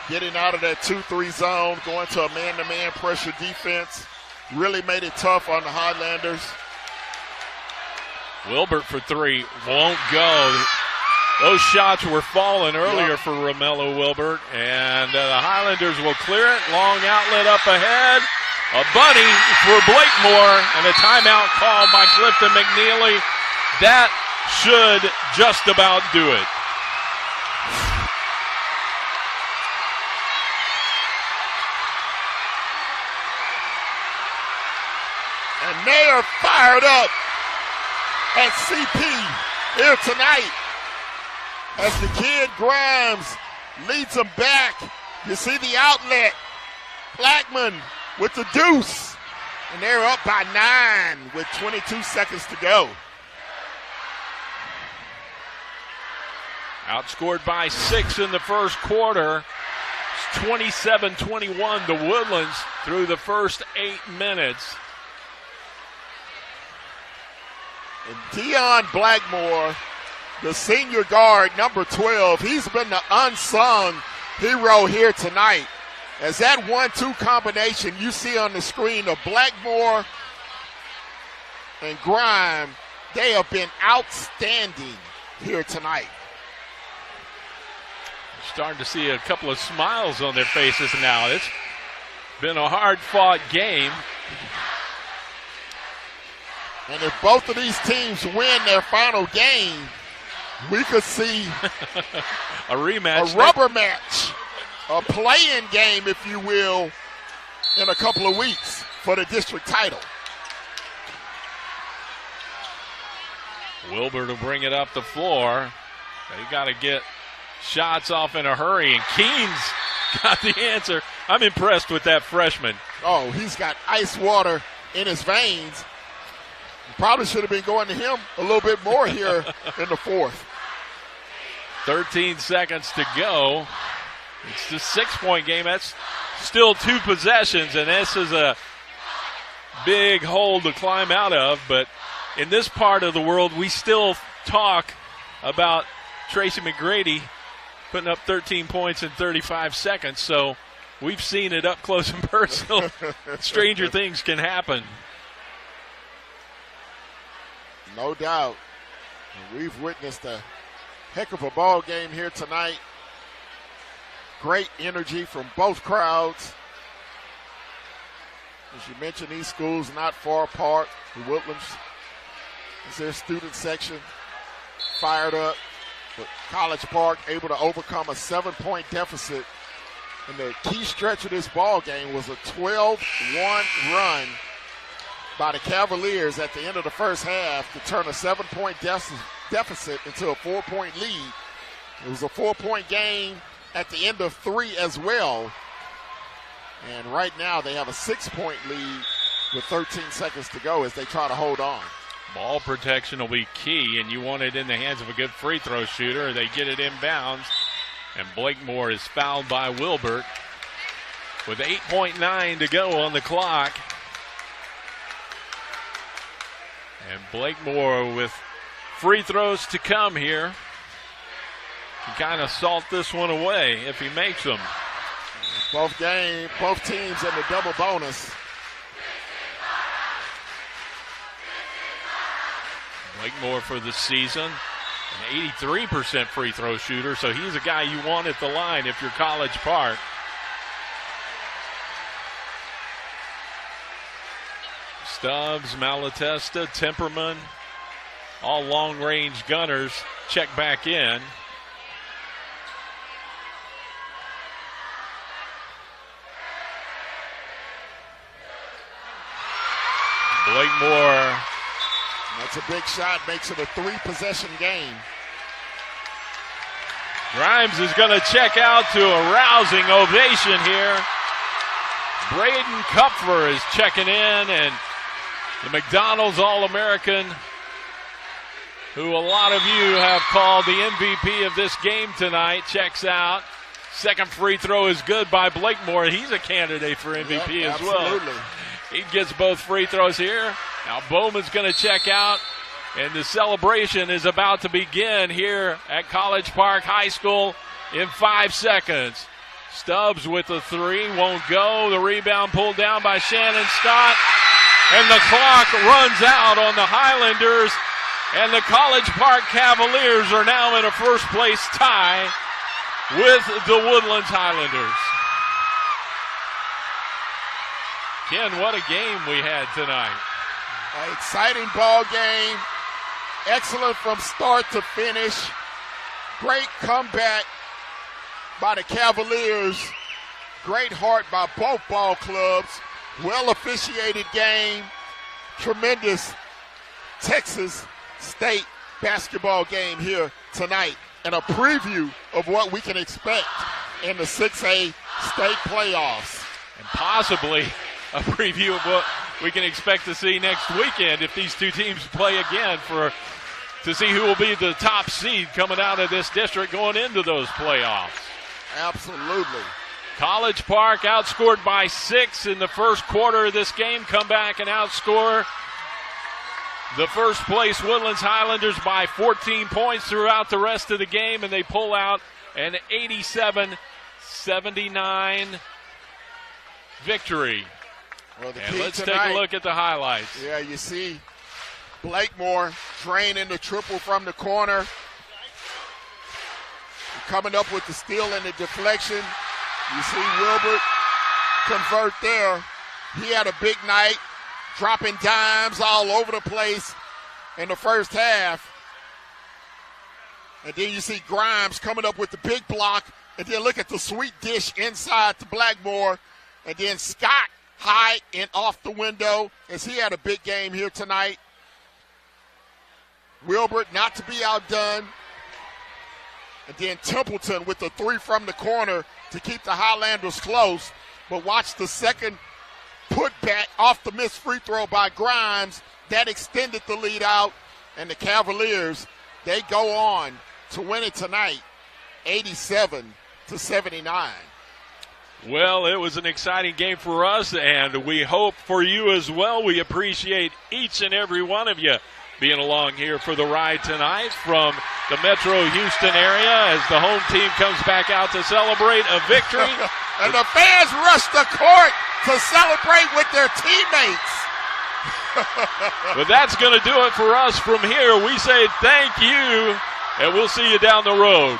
getting out of that 2-3 zone, going to a man-to-man pressure defense. Really made it tough on the Highlanders. Wilbert for 3 won't go. Those shots were falling earlier for Romello Wilbert, and the Highlanders will clear it. Long outlet up ahead. A bunny for Blakemore, and a timeout called by Clifton McNeely. That should just about do it. And they are fired up at CP here tonight as the kid Grimes leads them back. You see the outlet. Blackman with the deuce. And they're up by 9 with 22 seconds to go. Outscored by 6 in the first quarter. It's 27-21, the Woodlands, through the first 8 minutes. And Deion Blackmore, the senior guard, number 12, he's been the unsung hero here tonight. As that 1-2 combination you see on the screen of Blackmore and Grime, they have been outstanding here tonight. Starting to see a couple of smiles on their faces now. It's been a hard-fought game. And if both of these teams win their final game, we could see a rematch. A rubber match. A play-in game, if you will, in a couple of weeks for the district title. Wilbur to bring it up the floor. They got to get shots off in a hurry, and Keene's got the answer. I'm impressed with that freshman. Oh, he's got ice water in his veins. Probably should have been going to him a little bit more here in the fourth. 13 seconds to go. It's the 6-point game. That's still 2 possessions, and this is a big hole to climb out of. But in this part of the world, we still talk about Tracy McGrady putting up 13 points in 35 seconds. So we've seen it up close and personal. Stranger things can happen. No doubt. And we've witnessed a heck of a ball game here tonight. Great energy from both crowds. As you mentioned, these schools not far apart. The Woodlands is their student section, fired up. But College Park able to overcome a 7-point deficit. And the key stretch of this ball game was a 12-1 run by the Cavaliers at the end of the first half to turn a 7-point deficit into a 4-point lead. It was a 4-point game at the end of 3 as well. And right now they have a 6-point lead with 13 seconds to go as they try to hold on. Ball protection will be key, and you want it in the hands of a good free throw shooter. They get it inbounds, and Blakemore is fouled by Wilbert with 8.9 to go on the clock. And Blakemore with free throws to come here. Can kind of salt this one away if he makes them. Both teams in the double bonus. Blakemore for the season, an 83% free throw shooter, so he's a guy you want at the line if you're College Park. Stubbs, Malatesta, Temperman, all long-range gunners check back in. Blakemore. That's a big shot, makes it a 3-possession game. Grimes is going to check out to a rousing ovation here. Braden Kupfer is checking in, and the McDonald's All-American, who a lot of you have called the MVP of this game tonight, checks out. Second free throw is good by Blakemore. He's a candidate for MVP as well. He gets both free throws here. Now Bowman's going to check out, and the celebration is about to begin here at College Park High School in 5 seconds. Stubbs with the 3, won't go. The rebound pulled down by Shannon Scott, and the clock runs out on the Highlanders, and the College Park Cavaliers are now in a first-place tie with the Woodlands Highlanders. Ken, what a game we had tonight. An exciting ball game. Excellent from start to finish. Great comeback by the Cavaliers. Great heart by both ball clubs. Well officiated game. Tremendous Texas State basketball game here tonight. And a preview of what we can expect in the 6A state playoffs. And possibly a preview of what we can expect to see next weekend if these two teams play again to see who will be the top seed coming out of this district going into those playoffs. Absolutely. College Park outscored by 6 in the first quarter of this game. Come back and outscore the first place Woodlands Highlanders by 14 points throughout the rest of the game, and they pull out an 87-79 victory. Well, and let's take a look at the highlights. Yeah, you see Blakemore draining the triple from the corner. Coming up with the steal and the deflection. You see Wilbert convert there. He had a big night, dropping dimes all over the place in the first half. And then you see Grimes coming up with the big block. And then look at the sweet dish inside to Blackmore. And then Scott high and off the window as he had a big game here tonight. Wilbert not to be outdone. And then Templeton with the three from the corner to keep the Highlanders close. But watch the second putback off the missed free throw by Grimes. That extended the lead out. And the Cavaliers, they go on to win it tonight, 87-79. Well, it was an exciting game for us, and we hope for you as well. We appreciate each and every one of you being along here for the ride tonight from the Metro Houston area as the home team comes back out to celebrate a victory. And the fans rush the court to celebrate with their teammates. But that's going to do it for us from here. We say thank you, and we'll see you down the road.